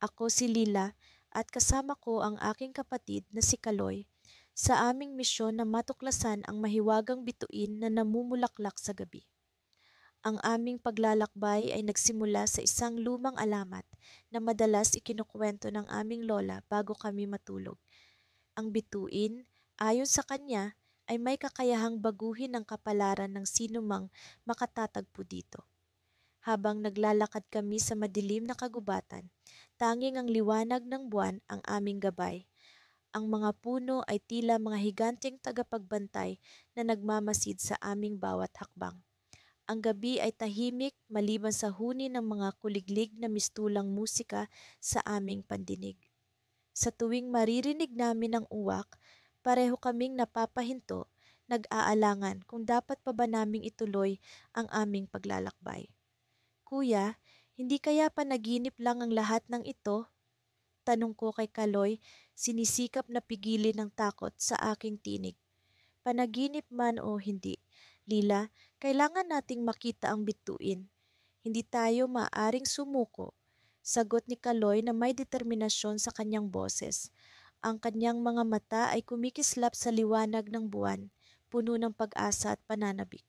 Ako si Lila at kasama ko ang aking kapatid na si Kaloy sa aming misyon na matuklasan ang mahiwagang bituin na namumulaklak sa gabi. Ang aming paglalakbay ay nagsimula sa isang lumang alamat na madalas ikinukwento ng aming lola bago kami matulog. Ang bituin, ayon sa kanya, ay may kakayahang baguhin ang kapalaran ng sinumang makatatagpo dito. Habang naglalakad kami sa madilim na kagubatan, tanging ang liwanag ng buwan ang aming gabay. Ang mga puno ay tila mga higanteng tagapagbantay na nagmamasid sa aming bawat hakbang. Ang gabi ay tahimik maliban sa huni ng mga kuliglig na mistulang musika sa aming pandinig. Sa tuwing maririnig namin ang uwak, pareho kaming napapahinto, nag-aalangan kung dapat pa ba naming ituloy ang aming paglalakbay. Kuya, hindi kaya panaginip lang ang lahat ng ito? Tanong ko kay Kaloy, sinisikap na pigilin ng takot sa aking tinig. Panaginip man o hindi, Lila, kailangan nating makita ang bituin. Hindi tayo maaring sumuko. Sagot ni Kaloy na may determinasyon sa kanyang boses. Ang kanyang mga mata ay kumikislap sa liwanag ng buwan, puno ng pag-asa at pananabik.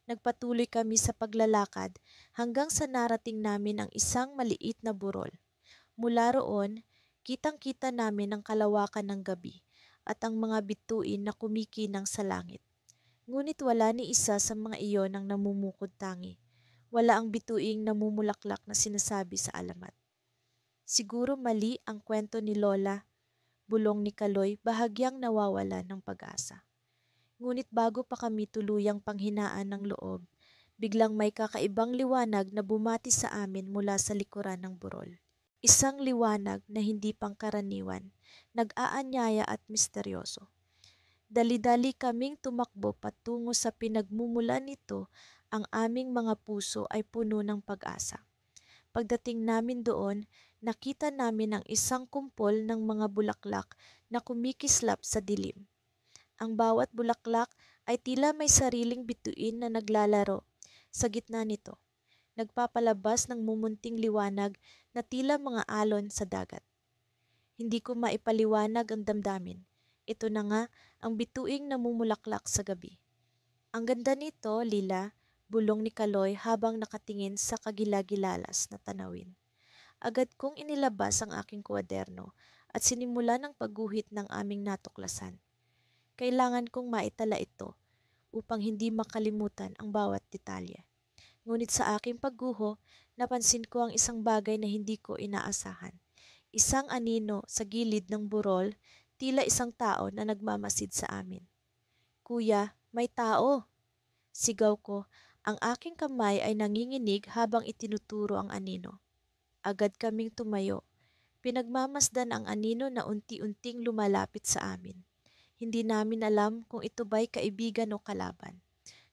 Nagpatuloy kami sa paglalakad hanggang sa narating namin ang isang maliit na burol. Mula roon, kitang-kita namin ang kalawakan ng gabi at ang mga bituin na kumikinang sa langit. Ngunit wala ni isa sa mga iyon ang namumukod tangi. Wala ang bituing namumulaklak na sinasabi sa alamat. Siguro mali ang kwento ni Lola, bulong ni Kaloy, bahagyang nawawala ng pag-asa. Ngunit bago pa kami tuluyang panghinaan ng loob, biglang may kakaibang liwanag na bumati sa amin mula sa likuran ng burol. Isang liwanag na hindi pangkaraniwan, nag-aanyaya at misteryoso. Dali-dali kaming tumakbo patungo sa pinagmumulan nito, ang aming mga puso ay puno ng pag-asa. Pagdating namin doon, nakita namin ang isang kumpol ng mga bulaklak na kumikislap sa dilim. Ang bawat bulaklak ay tila may sariling bituin na naglalaro sa gitna nito, nagpapalabas ng mumunting liwanag na tila mga alon sa dagat. Hindi ko maipaliwanag ang damdamin. Ito na nga ang bituing namumulaklak sa gabi. Ang ganda nito, Lila, bulong ni Kaloy habang nakatingin sa kagilagilalas na tanawin. Agad kong inilabas ang aking kwaderno at sinimula ng pagguhit ng aming natuklasan. Kailangan kong maitala ito upang hindi makalimutan ang bawat detalye. Ngunit sa aking pagguho, napansin ko ang isang bagay na hindi ko inaasahan. Isang anino sa gilid ng burol, tila isang tao na nagmamasid sa amin. Kuya, may tao! Sigaw ko, ang aking kamay ay nanginginig habang itinuturo ang anino. Agad kaming tumayo. Pinagmamasdan ang anino na unti-unting lumalapit sa amin. Hindi namin alam kung ito ba'y kaibigan o kalaban.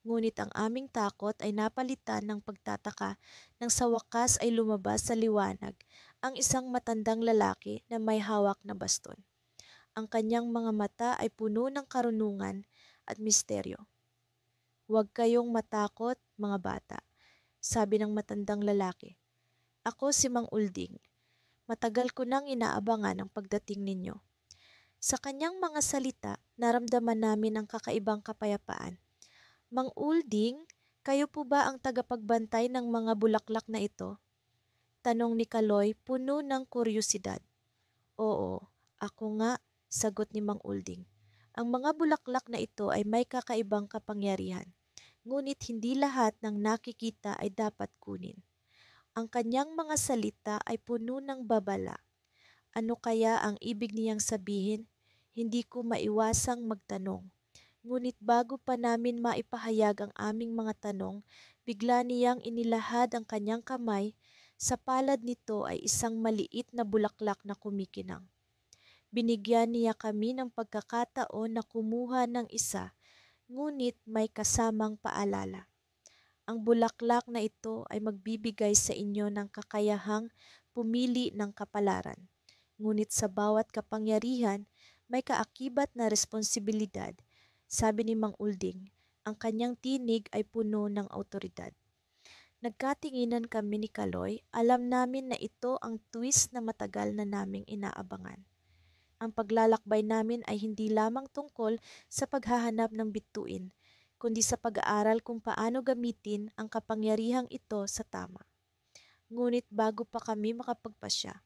Ngunit ang aming takot ay napalitan ng pagtataka nang sa wakas ay lumabas sa liwanag ang isang matandang lalaki na may hawak na baston. Ang kanyang mga mata ay puno ng karunungan at misteryo. "Huwag kayong matakot, mga bata," sabi ng matandang lalaki. "Ako si Mang Ulding. Matagal ko nang inaabangan ang pagdating ninyo." Sa kanyang mga salita, naramdaman namin ang kakaibang kapayapaan. "Mang Ulding, kayo po ba ang tagapagbantay ng mga bulaklak na ito?" Tanong ni Kaloy, puno ng kuryosidad. "Oo, ako nga," sagot ni Mang Ulding. "Ang mga bulaklak na ito ay may kakaibang kapangyarihan, ngunit hindi lahat ng nakikita ay dapat kunin. Ang kanyang mga salita ay puno ng babala. Ano kaya ang ibig niyang sabihin? Hindi ko maiwasang magtanong. Ngunit bago pa namin maipahayag ang aming mga tanong, bigla niyang inilahad ang kanyang kamay. Sa palad nito ay isang maliit na bulaklak na kumikinang. Binigyan niya kami ng pagkakataon na kumuha ng isa, ngunit may kasamang paalala. Ang bulaklak na ito ay magbibigay sa inyo ng kakayahang pumili ng kapalaran. Ngunit sa bawat kapangyarihan, may kaakibat na responsibilidad. Sabi ni Mang Ulding, ang kanyang tinig ay puno ng autoridad. Nagkatinginan kami ni Kaloy, alam namin na ito ang twist na matagal na naming inaabangan. Ang paglalakbay namin ay hindi lamang tungkol sa paghahanap ng bituin, kundi sa pag-aaral kung paano gamitin ang kapangyarihang ito sa tama. Ngunit bago pa kami makapagpasya,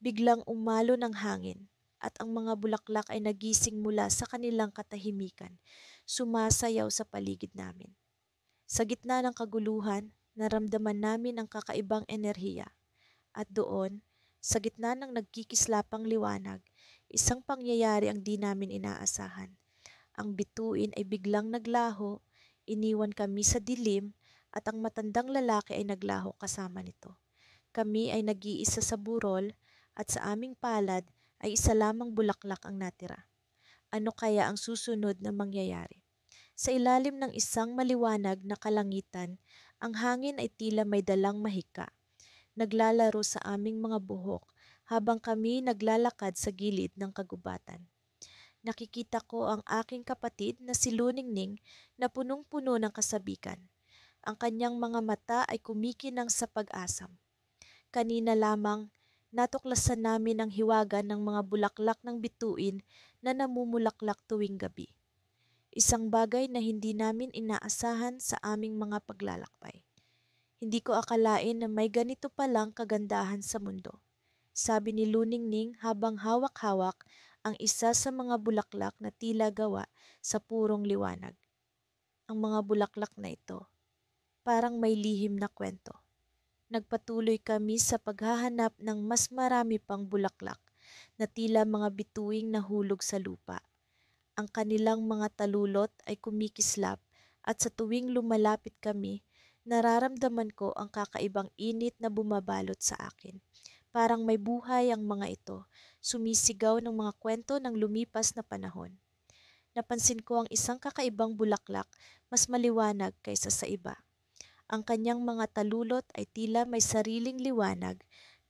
biglang umalo ng hangin at ang mga bulaklak ay nagising mula sa kanilang katahimikan, sumasayaw sa paligid namin. Sa gitna ng kaguluhan, naramdaman namin ang kakaibang enerhiya. At doon, sa gitna ng nagkikislapang liwanag, isang pangyayari ang di namin inaasahan. Ang bituin ay biglang naglaho, iniwan kami sa dilim, at ang matandang lalaki ay naglaho kasama nito. Kami ay nag-iisa sa burol, at sa aming palad ay isa lamang bulaklak ang natira. Ano kaya ang susunod na mangyayari? Sa ilalim ng isang maliwanag na kalangitan, ang hangin ay tila may dalang mahika. Naglalaro sa aming mga buhok habang kami naglalakad sa gilid ng kagubatan. Nakikita ko ang aking kapatid na si Luningning na punong-puno ng kasabikan. Ang kanyang mga mata ay kumikinang sa pag-asam. Kanina lamang, natuklasan namin ang hiwaga ng mga bulaklak ng bituin na namumulaklak tuwing gabi. Isang bagay na hindi namin inaasahan sa aming mga paglalakbay. Hindi ko akalain na may ganito palang kagandahan sa mundo. Sabi ni Luningning habang hawak-hawak ang isa sa mga bulaklak na tila gawa sa purong liwanag. Ang mga bulaklak na ito, parang may lihim na kwento. Nagpatuloy kami sa paghahanap ng mas marami pang bulaklak na tila mga bituing nahulog sa lupa. Ang kanilang mga talulot ay kumikislap at sa tuwing lumalapit kami, nararamdaman ko ang kakaibang init na bumabalot sa akin. Parang may buhay ang mga ito, sumisigaw ng mga kwento ng lumipas na panahon. Napansin ko ang isang kakaibang bulaklak, mas maliwanag kaysa sa iba. Ang kanyang mga talulot ay tila may sariling liwanag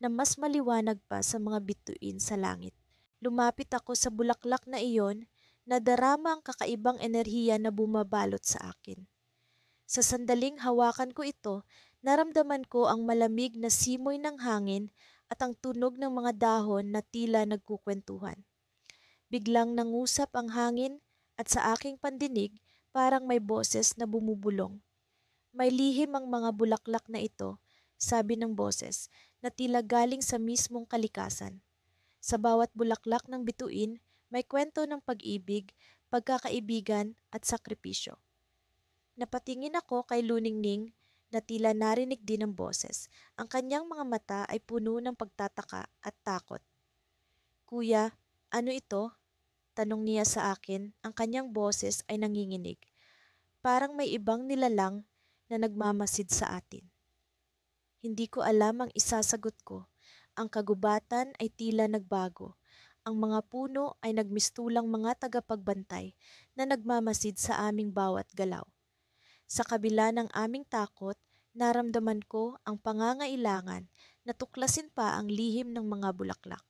na mas maliwanag pa sa mga bituin sa langit. Lumapit ako sa bulaklak na iyon, nadarama ang kakaibang enerhiya na bumabalot sa akin. Sa sandaling hawakan ko ito, naramdaman ko ang malamig na simoy ng hangin at ang tunog ng mga dahon na tila nagkukwentuhan. Biglang nangusap ang hangin at sa aking pandinig parang may boses na bumubulong. May lihim ang mga bulaklak na ito, sabi ng boses, na tila galing sa mismong kalikasan. Sa bawat bulaklak ng bituin, may kwento ng pag-ibig, pagkakaibigan at sakripisyo. Napatingin ako kay Luningning na tila narinig din ng boses. Ang kanyang mga mata ay puno ng pagtataka at takot. Kuya, ano ito? Tanong niya sa akin, ang kanyang boses ay nanginginig. Parang may ibang nilalang na nagmamasid sa atin. Hindi ko alam ang isasagot ko. Ang kagubatan ay tila nagbago. Ang mga puno ay nagmistulang mga tagapagbantay na nagmamasid sa aming bawat galaw. Sa kabila ng aming takot, naramdaman ko ang pangangailangan na tuklasin pa ang lihim ng mga bulaklak.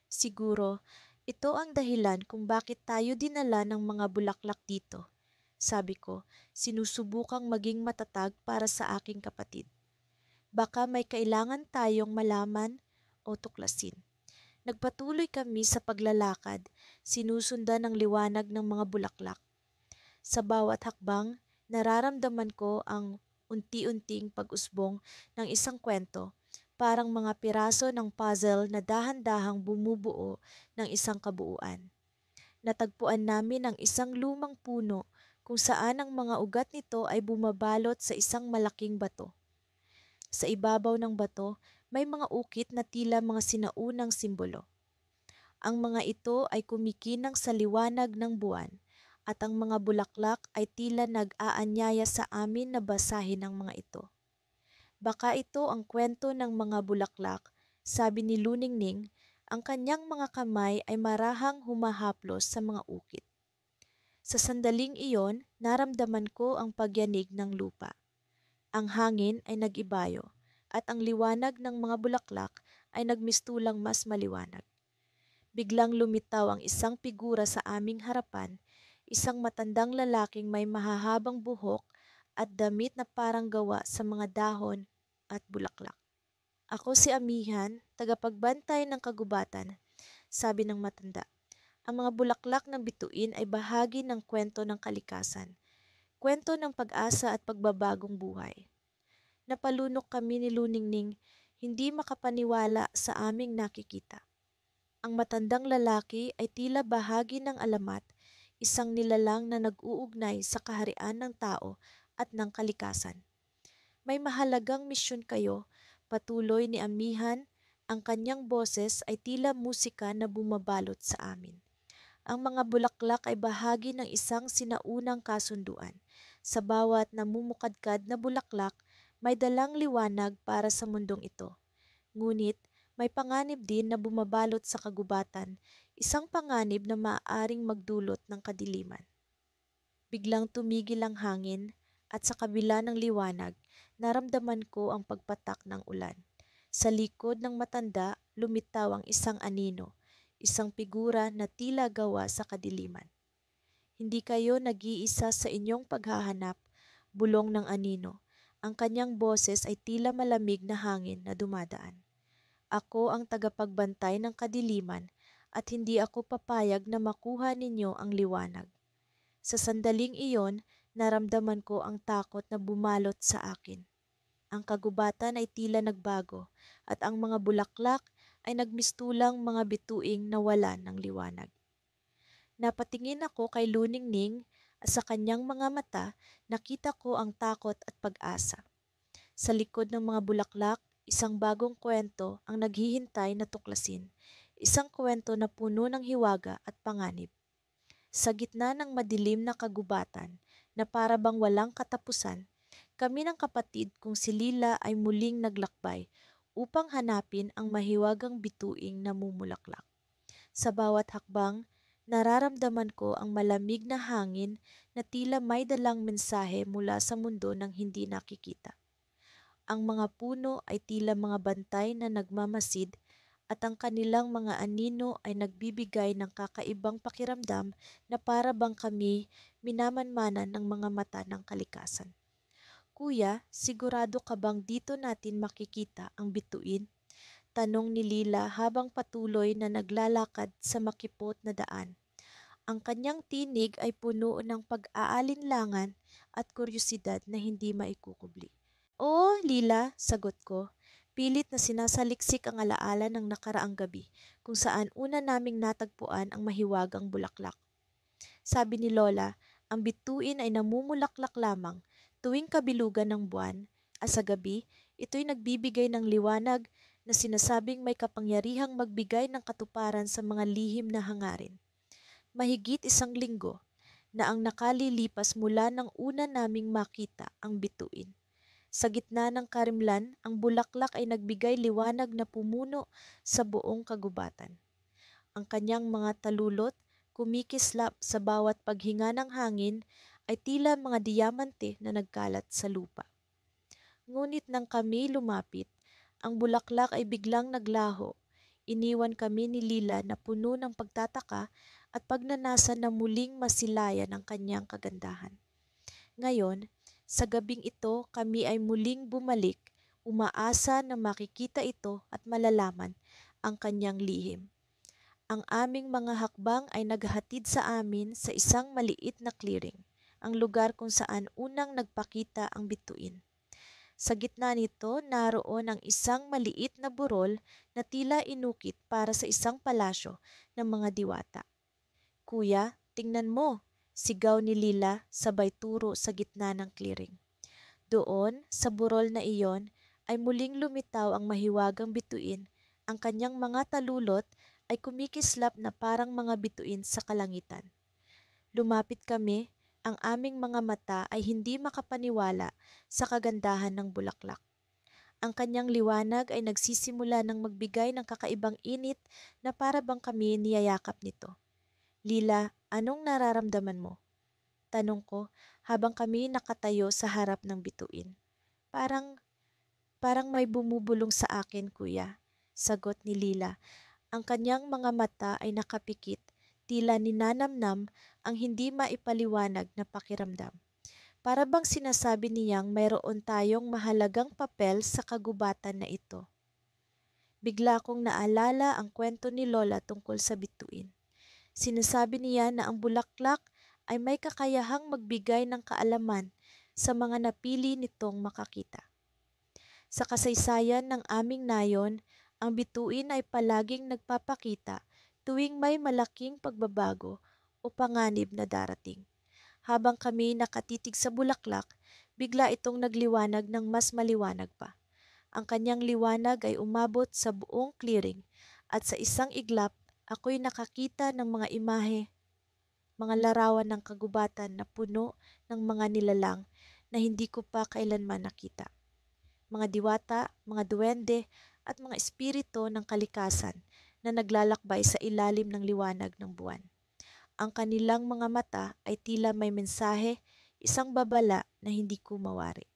Siguro, ito ang dahilan kung bakit tayo dinala ng mga bulaklak dito. Sabi ko, sinusubukang maging matatag para sa aking kapatid. Baka may kailangan tayong malaman o tuklasin. Nagpatuloy kami sa paglalakad, sinusundan ng liwanag ng mga bulaklak. Sa bawat hakbang, nararamdaman ko ang unti-unting pag-usbong ng isang kwento, parang mga piraso ng puzzle na dahan-dahang bumubuo ng isang kabuuan. Natagpuan namin ang isang lumang puno kung saan ang mga ugat nito ay bumabalot sa isang malaking bato. Sa ibabaw ng bato, may mga ukit na tila mga sinaunang simbolo. Ang mga ito ay kumikinang sa liwanag ng buwan at ang mga bulaklak ay tila nag-aanyaya sa amin na basahin ang mga ito. Baka ito ang kwento ng mga bulaklak, sabi ni Luningning, ang kanyang mga kamay ay marahang humahaplos sa mga ukit. Sa sandaling iyon, naramdaman ko ang pagyanig ng lupa. Ang hangin ay nag-ibayo at ang liwanag ng mga bulaklak ay nagmistulang mas maliwanag. Biglang lumitaw ang isang figura sa aming harapan, isang matandang lalaking may mahahabang buhok at damit na parang gawa sa mga dahon at bulaklak. Ako si Amihan, tagapagbantay ng kagubatan, sabi ng matanda. Ang mga bulaklak ng bituin ay bahagi ng kwento ng kalikasan, kwento ng pag-asa at pagbabagong buhay. Napalunok kami ni Luningning, hindi makapaniwala sa aming nakikita. Ang matandang lalaki ay tila bahagi ng alamat, isang nilalang na nag-uugnay sa kaharian ng tao at ng kalikasan. May mahalagang misyon kayo, patuloy ni Amihan, ang kanyang boses ay tila musika na bumabalot sa amin. Ang mga bulaklak ay bahagi ng isang sinaunang kasunduan. Sa bawat namumukadkad na bulaklak, may dalang liwanag para sa mundong ito. Ngunit, may panganib din na bumabalot sa kagubatan, isang panganib na maaaring magdulot ng kadiliman. Biglang tumigil ang hangin at sa kabila ng liwanag, naramdaman ko ang pagpatak ng ulan. Sa likod ng matanda, lumitaw ang isang anino, isang figura na tila gawa sa kadiliman. Hindi kayo nag-iisa sa inyong paghahanap, bulong ng anino. Ang kanyang boses ay tila malamig na hangin na dumadaan. Ako ang tagapagbantay ng kadiliman at hindi ako papayag na makuha ninyo ang liwanag. Sa sandaling iyon, naramdaman ko ang takot na bumalot sa akin. Ang kagubatan ay tila nagbago at ang mga bulaklak ay nagmistulang mga bituing nawalan ng liwanag. Napatingin ako kay Luningning at sa kanyang mga mata nakita ko ang takot at pag-asa. Sa likod ng mga bulaklak, isang bagong kwento ang naghihintay na tuklasin. Isang kwento na puno ng hiwaga at panganib. Sa gitna ng madilim na kagubatan na para bang walang katapusan, kami ng kapatid kong si Lila ay muling naglakbay upang hanapin ang mahiwagang bituing namumulaklak. Sa bawat hakbang, nararamdaman ko ang malamig na hangin na tila may dalang mensahe mula sa mundo ng hindi nakikita. Ang mga puno ay tila mga bantay na nagmamasid at ang kanilang mga anino ay nagbibigay ng kakaibang pakiramdam na para bang kami minamanmanan ng mga mata ng kalikasan. Kuya, sigurado ka bang dito natin makikita ang bituin? Tanong ni Lila habang patuloy na naglalakad sa makipot na daan. Ang kanyang tinig ay puno ng pag-aalinlangan at kuryosidad na hindi maikukubli. Oo, Lila, sagot ko. Pilit na sinasaliksik ang alaala ng nakaraang gabi, kung saan una naming natagpuan ang mahiwagang bulaklak. Sabi ni Lola, ang bituin ay namumulaklak lamang tuwing kabilugan ng buwan, at sa gabi, ito'y nagbibigay ng liwanag na sinasabing may kapangyarihang magbigay ng katuparan sa mga lihim na hangarin. Mahigit 1 linggo na ang nakalilipas mula ng una naming makita ang bituin. Sa gitna ng karimlan, ang bulaklak ay nagbigay liwanag na pumuno sa buong kagubatan. Ang kanyang mga talulot, kumikislap sa bawat paghinga ng hangin, ay tila mga diamante na nagkalat sa lupa. Ngunit nang kami lumapit, ang bulaklak ay biglang naglaho. Iniwan kami ni Lila na puno ng pagtataka at pagnanasa na muling masilayan ang kanyang kagandahan. Ngayon, sa gabing ito kami ay muling bumalik, umaasa na makikita ito at malalaman ang kanyang lihim. Ang aming mga hakbang ay naghatid sa amin sa isang maliit na clearing, ang lugar kung saan unang nagpakita ang bituin. Sa gitna nito, naroon ang isang maliit na burol na tila inukit para sa isang palasyo ng mga diwata. Kuya, tingnan mo! Sigaw ni Lila sabay turo sa gitna ng clearing. Doon, sa burol na iyon, ay muling lumitaw ang mahiwagang bituin. Ang kanyang mga talulot ay kumikislap na parang mga bituin sa kalangitan. Lumapit kami, ang aming mga mata ay hindi makapaniwala sa kagandahan ng bulaklak. Ang kanyang liwanag ay nagsisimula ng magbigay ng kakaibang init na para bang kami niyayakap nito. Lila, anong nararamdaman mo? Tanong ko habang kami nakatayo sa harap ng bituin. Parang, parang may bumubulong sa akin, kuya. Sagot ni Lila. Ang kanyang mga mata ay nakapikit, tila ninanamnam ang hindi maipaliwanag na pakiramdam. Para bang sinasabi niyang mayroon tayong mahalagang papel sa kagubatan na ito. Bigla kong naalala ang kwento ni Lola tungkol sa bituin. Sinasabi niya na ang bulaklak ay may kakayahang magbigay ng kaalaman sa mga napili nitong makakita. Sa kasaysayan ng aming nayon, ang bituin ay palaging nagpapakita tuwing may malaking pagbabago o panganib na darating. Habang kami nakatitig sa bulaklak, bigla itong nagliwanag ng mas maliwanag pa. Ang kanyang liwanag ay umabot sa buong clearing at sa isang iglap, ako'y nakakita ng mga imahe, mga larawan ng kagubatan na puno ng mga nilalang na hindi ko pa kailanman nakita. Mga diwata, mga duwende, at mga espiritu ng kalikasan na naglalakbay sa ilalim ng liwanag ng buwan. Ang kanilang mga mata ay tila may mensahe, isang babala na hindi ko mawari.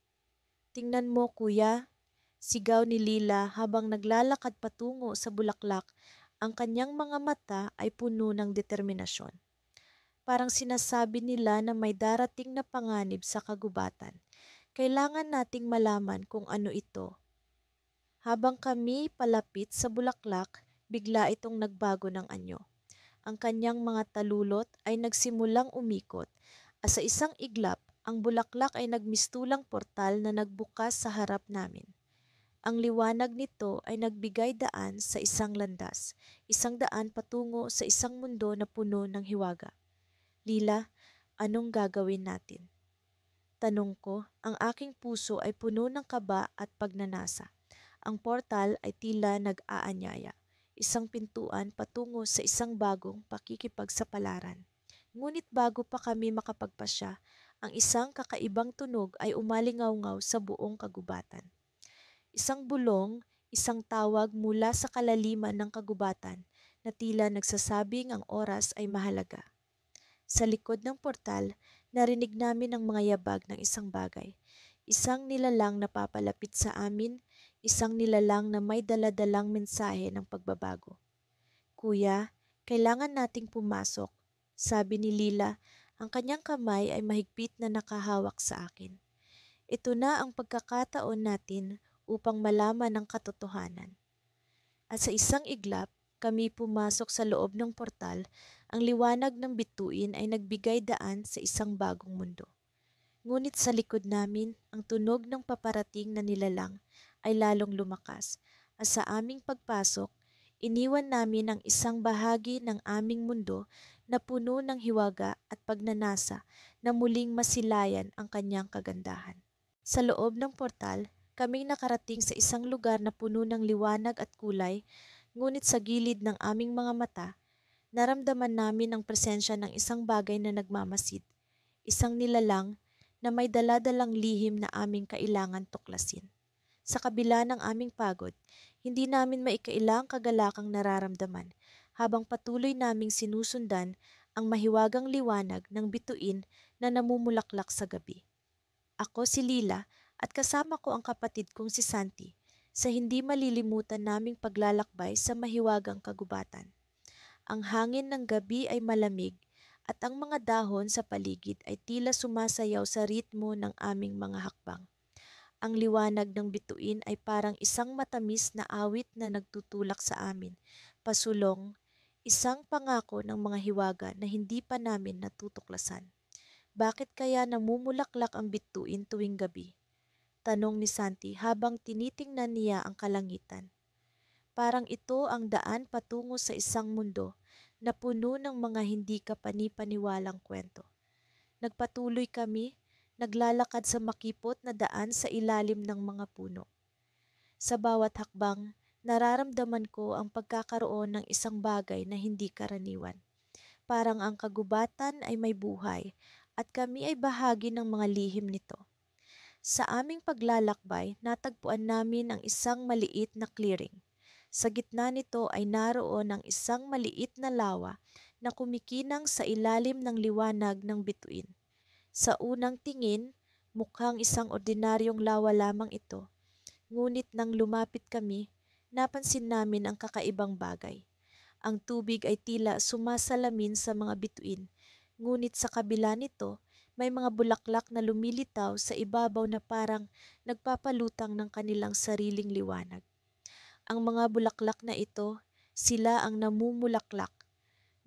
Tingnan mo, kuya, sigaw ni Lila habang naglalakad patungo sa bulaklak. Ang kanyang mga mata ay puno ng determinasyon. Parang sinasabi nila na may darating na panganib sa kagubatan. Kailangan nating malaman kung ano ito. Habang kami palapit sa bulaklak, bigla itong nagbago ng anyo. Ang kanyang mga talulot ay nagsimulang umikot at sa isang iglap, ang bulaklak ay nagmistulang portal na nagbukas sa harap namin. Ang liwanag nito ay nagbigay daan sa isang landas, isang daan patungo sa isang mundo na puno ng hiwaga. Lila, anong gagawin natin? Tanong ko, ang aking puso ay puno ng kaba at pagnanasa. Ang portal ay tila nag-aanyaya, isang pintuan patungo sa isang bagong pakikipagsapalaran. Ngunit bago pa kami makapagpasya, ang isang kakaibang tunog ay umalingaw-ngaw sa buong kagubatan. Isang bulong, isang tawag mula sa kalaliman ng kagubatan na tila nagsasabing ang oras ay mahalaga. Sa likod ng portal, narinig namin ang mga yabag ng isang bagay. Isang nilalang na papalapit sa amin, isang nilalang na may daladalang mensahe ng pagbabago. Kuya, kailangan nating pumasok, sabi ni Lila. Ang kanyang kamay ay mahigpit na nakahawak sa akin. Ito na ang pagkakataon natin upang malaman ang katotohanan. At sa isang iglap, kami pumasok sa loob ng portal. Ang liwanag ng bituin ay nagbigay daan sa isang bagong mundo. Ngunit sa likod namin, ang tunog ng paparating na nilalang ay lalong lumakas. At sa aming pagpasok, iniwan namin ang isang bahagi ng aming mundo na puno ng hiwaga at pagnanasa na muling masilayan ang kanyang kagandahan. Sa loob ng portal, kaming nakarating sa isang lugar na puno ng liwanag at kulay, ngunit sa gilid ng aming mga mata, naramdaman namin ang presensya ng isang bagay na nagmamasid, isang nilalang na may daladalang lihim na aming kailangan tuklasin. Sa kabila ng aming pagod, hindi namin maikailang kagalakang nararamdaman habang patuloy naming sinusundan ang mahiwagang liwanag ng bituin na namumulaklak sa gabi. Ako si Lila at kasama ko ang kapatid kong si Santi sa hindi malilimutan naming paglalakbay sa mahiwagang kagubatan. Ang hangin ng gabi ay malamig at ang mga dahon sa paligid ay tila sumasayaw sa ritmo ng aming mga hakbang. Ang liwanag ng bituin ay parang isang matamis na awit na nagtutulak sa amin, pasulong, isang pangako ng mga hiwaga na hindi pa namin natutuklasan. Bakit kaya namumulaklak ang bituin tuwing gabi? Tanong ni Santi habang tinitingnan niya ang kalangitan. Parang ito ang daan patungo sa isang mundo na puno ng mga hindi kapani-paniwalang kwento. Nagpatuloy kami, naglalakad sa makipot na daan sa ilalim ng mga puno. Sa bawat hakbang, nararamdaman ko ang pagkakaroon ng isang bagay na hindi karaniwan. Parang ang kagubatan ay may buhay at kami ay bahagi ng mga lihim nito. Sa aming paglalakbay, natagpuan namin ang isang maliit na clearing. Sa gitna nito ay naroon ang isang maliit na lawa na kumikinang sa ilalim ng liwanag ng bituin. Sa unang tingin, mukhang isang ordinaryong lawa lamang ito. Ngunit nang lumapit kami, napansin namin ang kakaibang bagay. Ang tubig ay tila sumasalamin sa mga bituin, ngunit sa kabila nito, may mga bulaklak na lumilitaw sa ibabaw na parang nagpapalutang ng kanilang sariling liwanag. Ang mga bulaklak na ito, sila ang namumulaklak,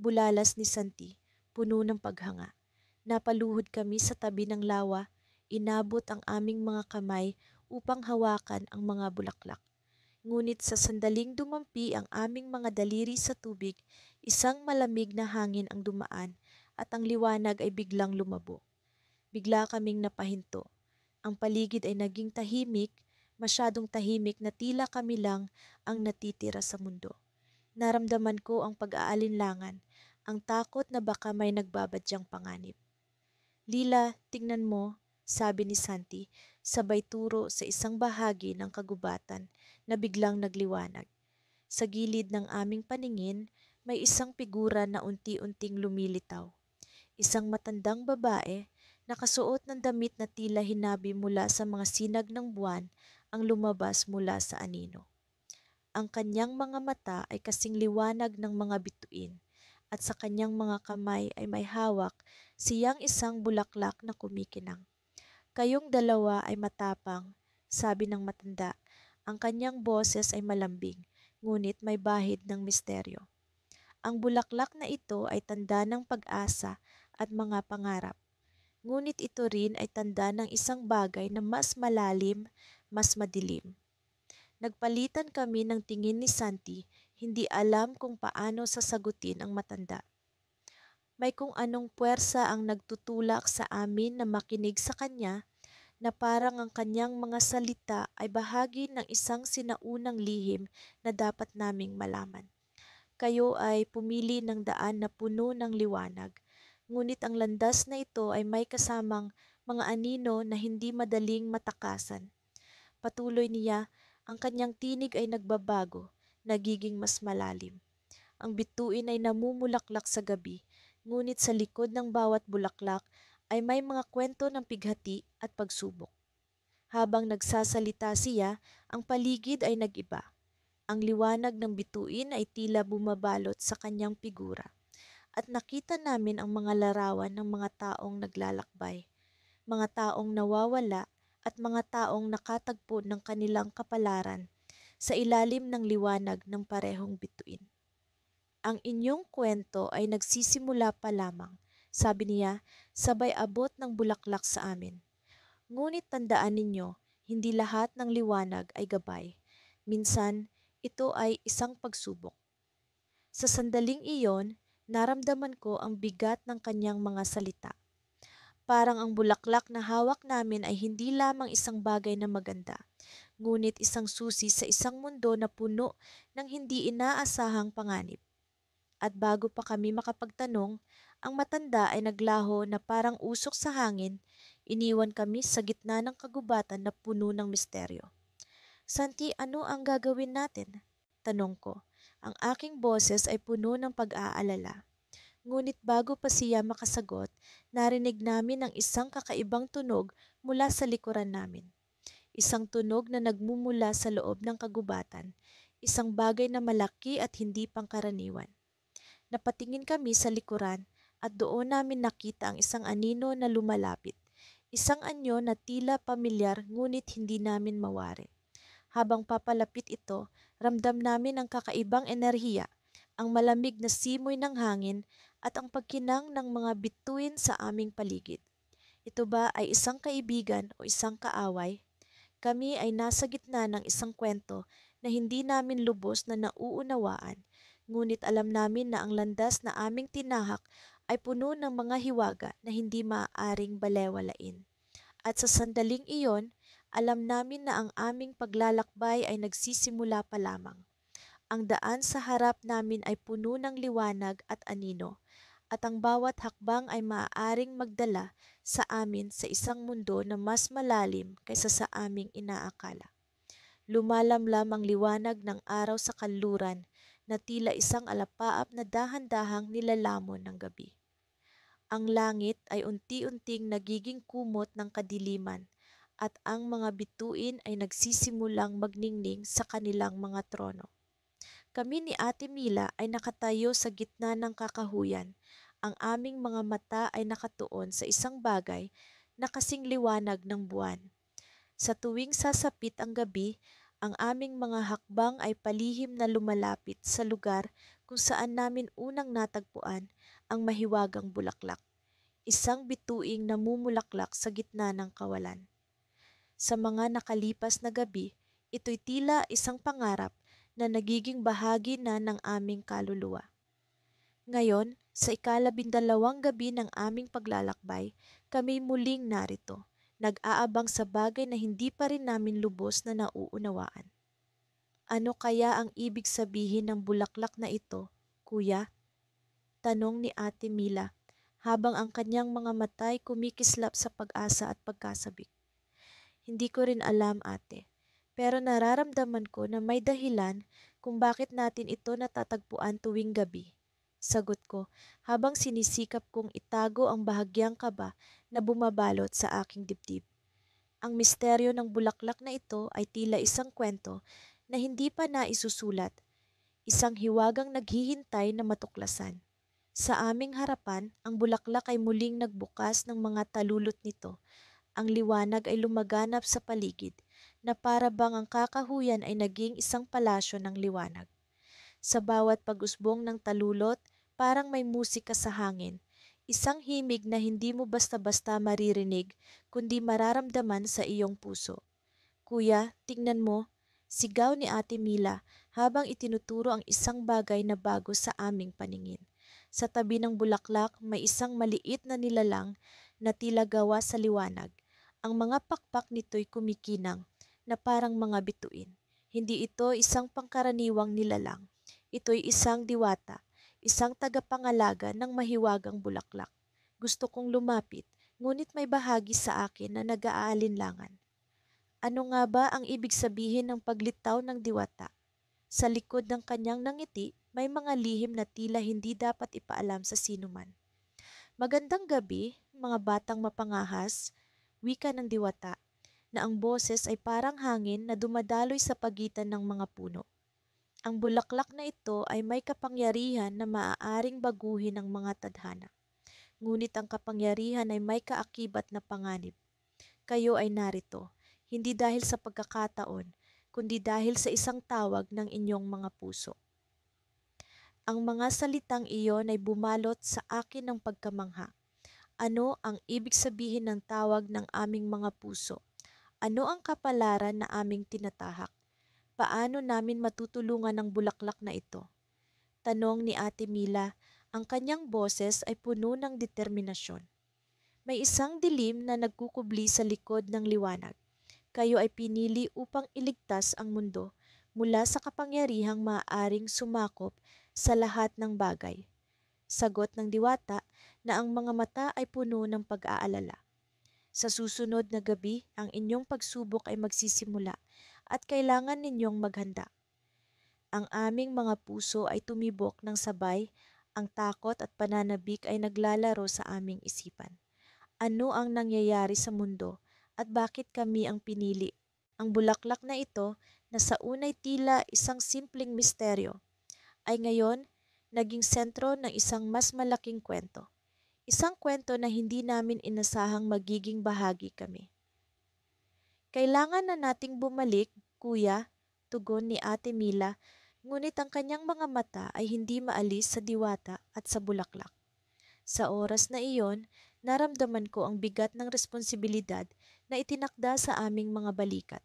bulalas ni Santi, puno ng paghanga. Napaluhod kami sa tabi ng lawa, inabot ang aming mga kamay upang hawakan ang mga bulaklak. Ngunit sa sandaling dumampi ang aming mga daliri sa tubig, isang malamig na hangin ang dumaan at ang liwanag ay biglang lumabo. Bigla kaming napahinto. Ang paligid ay naging tahimik, masyadong tahimik na tila kami lang ang natitira sa mundo. Naramdaman ko ang pag-aalinlangan, ang takot na baka may nagbabadyang panganib. Lila, tingnan mo, sabi ni Santi, sabay turo sa isang bahagi ng kagubatan na biglang nagliwanag. Sa gilid ng aming paningin, may isang figura na unti-unting lumilitaw. Isang matandang babae, nakasuot ng damit na tila hinabi mula sa mga sinag ng buwan ang lumabas mula sa anino. Ang kanyang mga mata ay kasing liwanag ng mga bituin at sa kanyang mga kamay ay may hawak siyang isang bulaklak na kumikinang. Kayong dalawa ay matapang, sabi ng matanda. Ang kanyang boses ay malambing, ngunit may bahid ng misteryo. Ang bulaklak na ito ay tanda ng pag-asa at mga pangarap. Ngunit ito rin ay tanda ng isang bagay na mas malalim, mas madilim. Nagpalitan kami ng tingin ni Santi, hindi alam kung paano sasagutin ang matanda. May kung anong puwersa ang nagtutulak sa amin na makinig sa kanya na parang ang kanyang mga salita ay bahagi ng isang sinaunang lihim na dapat naming malaman. Kayo ay pumili ng daan na puno ng liwanag, ngunit ang landas na ito ay may kasamang mga anino na hindi madaling matakasan. Patuloy niya, ang kanyang tinig ay nagbabago, nagiging mas malalim. Ang bituin ay namumulaklak sa gabi, ngunit sa likod ng bawat bulaklak ay may mga kwento ng pighati at pagsubok. Habang nagsasalita siya, ang paligid ay nag-iba. Ang liwanag ng bituin ay tila bumabalot sa kanyang figura. At nakita namin ang mga larawan ng mga taong naglalakbay, mga taong nawawala at mga taong nakatagpo ng kanilang kapalaran sa ilalim ng liwanag ng parehong bituin. Ang inyong kwento ay nagsisimula pa lamang, sabi niya, sabay abot ng bulaklak sa amin. Ngunit tandaan ninyo, hindi lahat ng liwanag ay gabay. Minsan, ito ay isang pagsubok. Sa sandaling iyon, naramdaman ko ang bigat ng kanyang mga salita. Parang ang bulaklak na hawak namin ay hindi lamang isang bagay na maganda, ngunit isang susi sa isang mundo na puno ng hindi inaasahang panganib. At bago pa kami makapagtanong, ang matanda ay naglaho na parang usok sa hangin, iniwan kami sa gitna ng kagubatan na puno ng misteryo. Santi, ano ang gagawin natin? Tanong ko. Ang aking boses ay puno ng pag-aalala. Ngunit bago pa siya makasagot, narinig namin ang isang kakaibang tunog mula sa likuran namin. Isang tunog na nagmumula sa loob ng kagubatan, isang bagay na malaki at hindi pangkaraniwan. Napatingin kami sa likuran at doon namin nakita ang isang anino na lumalapit. Isang anyo na tila pamilyar ngunit hindi namin mawari. Habang papalapit ito, ramdam namin ang kakaibang enerhiya, ang malamig na simoy ng hangin at ang pagkinang ng mga bituin sa aming paligid. Ito ba ay isang kaibigan o isang kaaway? Kami ay nasa gitna ng isang kwento na hindi namin lubos na nauunawaan, ngunit alam namin na ang landas na aming tinahak ay puno ng mga hiwaga na hindi maaaring balewalain. At sa sandaling iyon, Alam namin na ang aming paglalakbay ay nagsisimula pa lamang. Ang daan sa harap namin ay puno ng liwanag at anino, at ang bawat hakbang ay maaaring magdala sa amin sa isang mundo na mas malalim kaysa sa aming inaakala. Lumalamlam ang liwanag ng araw sa kanluran na tila isang alapaap na dahan-dahang nilalamon ng gabi. Ang langit ay unti-unting nagiging kumot ng kadiliman at ang mga bituin ay nagsisimulang magningning sa kanilang mga trono. Kami ni Ate Mila ay nakatayo sa gitna ng kakahuyan. Ang aming mga mata ay nakatuon sa isang bagay na kasing liwanag ng buwan. Sa tuwing sasapit ang gabi, ang aming mga hakbang ay palihim na lumalapit sa lugar kung saan namin unang natagpuan ang mahiwagang bulaklak, isang bituing namumulaklak sa gitna ng kawalan. Sa mga nakalipas na gabi, ito'y tila isang pangarap na nagiging bahagi na ng aming kaluluwa. Ngayon, sa ika-12 gabi ng aming paglalakbay, kami muling narito, nag-aabang sa bagay na hindi pa rin namin lubos na nauunawaan. Ano kaya ang ibig sabihin ng bulaklak na ito, kuya? Tanong ni Ate Mila, habang ang kanyang mga mata'y kumikislap sa pag-asa at pagkasabik. Hindi ko rin alam, ate, pero nararamdaman ko na may dahilan kung bakit natin ito natatagpuan tuwing gabi. Sagot ko, habang sinisikap kong itago ang bahagyang kaba na bumabalot sa aking dibdib. Ang misteryo ng bulaklak na ito ay tila isang kwento na hindi pa naisusulat, isang hiwagang naghihintay na matuklasan. Sa aming harapan, ang bulaklak ay muling nagbukas ng mga talulot nito. Ang liwanag ay lumaganap sa paligid, na para bang ang kakahuyan ay naging isang palasyo ng liwanag. Sa bawat pag-usbong ng talulot, parang may musika sa hangin, isang himig na hindi mo basta-basta maririnig, kundi mararamdaman sa iyong puso. Kuya, tingnan mo, sigaw ni Ate Mila habang itinuturo ang isang bagay na bago sa aming paningin. Sa tabi ng bulaklak may isang maliit na nilalang na tila gawa sa liwanag. Ang mga pakpak nito'y kumikinang na parang mga bituin. Hindi ito isang pangkaraniwang nilalang. Ito'y isang diwata, isang tagapangalaga ng mahiwagang bulaklak. Gusto kong lumapit, ngunit may bahagi sa akin na nag-aalinlangan. Ano nga ba ang ibig sabihin ng paglitaw ng diwata? Sa likod ng kanyang nangiti, may mga lihim na tila hindi dapat ipaalam sa sinuman. Magandang gabi, mga batang mapangahas, wika ng diwata, na ang boses ay parang hangin na dumadaloy sa pagitan ng mga puno. Ang bulaklak na ito ay may kapangyarihan na maaaring baguhin ang mga tadhana. Ngunit ang kapangyarihan ay may kaakibat na panganib. Kayo ay narito, hindi dahil sa pagkakataon, kundi dahil sa isang tawag ng inyong mga puso. Ang mga salitang iyon ay bumalot sa akin ng pagkamangha. Ano ang ibig sabihin ng tawag ng aming mga puso? Ano ang kapalaran na aming tinatahak? Paano namin matutulungan ang bulaklak na ito? Tanong ni Ate Mila, ang kanyang boses ay puno ng determinasyon. May isang dilim na nagkukubli sa likod ng liwanag. Kayo ay pinili upang iligtas ang mundo mula sa kapangyarihang maaaring sumakop sa lahat ng bagay. Sagot ng diwata na ang mga mata ay puno ng pag-aalala. Sa susunod na gabi, ang inyong pagsubok ay magsisimula at kailangan ninyong maghanda. Ang aming mga puso ay tumibok ng sabay, ang takot at pananabik ay naglalaro sa aming isipan. Ano ang nangyayari sa mundo at bakit kami ang pinili? Ang bulaklak na ito na sa unay tila isang simpleng misteryo ay ngayon naging sentro ng isang mas malaking kwento. Isang kwento na hindi namin inasahang magiging bahagi kami. Kailangan na nating bumalik, kuya, tugon ni Ate Mila, ngunit ang kanyang mga mata ay hindi maalis sa diwata at sa bulaklak. Sa oras na iyon, naramdaman ko ang bigat ng responsibilidad na itinakda sa aming mga balikat.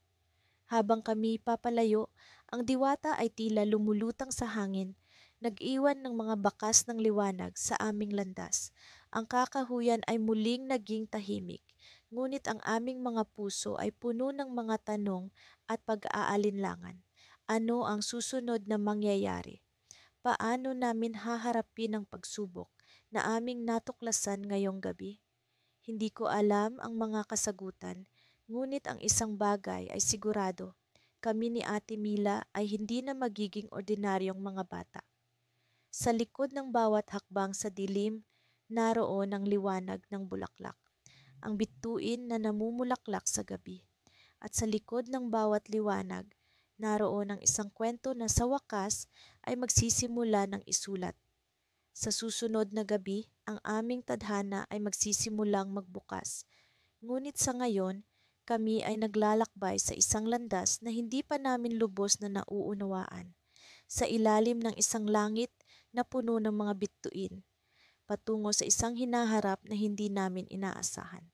Habang kami papalayo, ang diwata ay tila lumulutang sa hangin, nag-iwan ng mga bakas ng liwanag sa aming landas. Ang kakahuyan ay muling naging tahimik, ngunit ang aming mga puso ay puno ng mga tanong at pag-aalinlangan. Ano ang susunod na mangyayari? Paano namin haharapin ang pagsubok na aming natuklasan ngayong gabi? Hindi ko alam ang mga kasagutan, ngunit ang isang bagay ay sigurado. Kami ni Ate Mila ay hindi na magiging ordinaryong mga bata. Sa likod ng bawat hakbang sa dilim, naroon ang liwanag ng bulaklak, ang bituin na namumulaklak sa gabi. At sa likod ng bawat liwanag, naroon ang isang kwento na sa wakas ay magsisimula ng isulat. Sa susunod na gabi, ang aming tadhana ay magsisimulang magbukas. Ngunit sa ngayon, kami ay naglalakbay sa isang landas na hindi pa namin lubos na nauunawaan. Sa ilalim ng isang langit na puno ng mga bituin, patungo sa isang hinaharap na hindi namin inaasahan.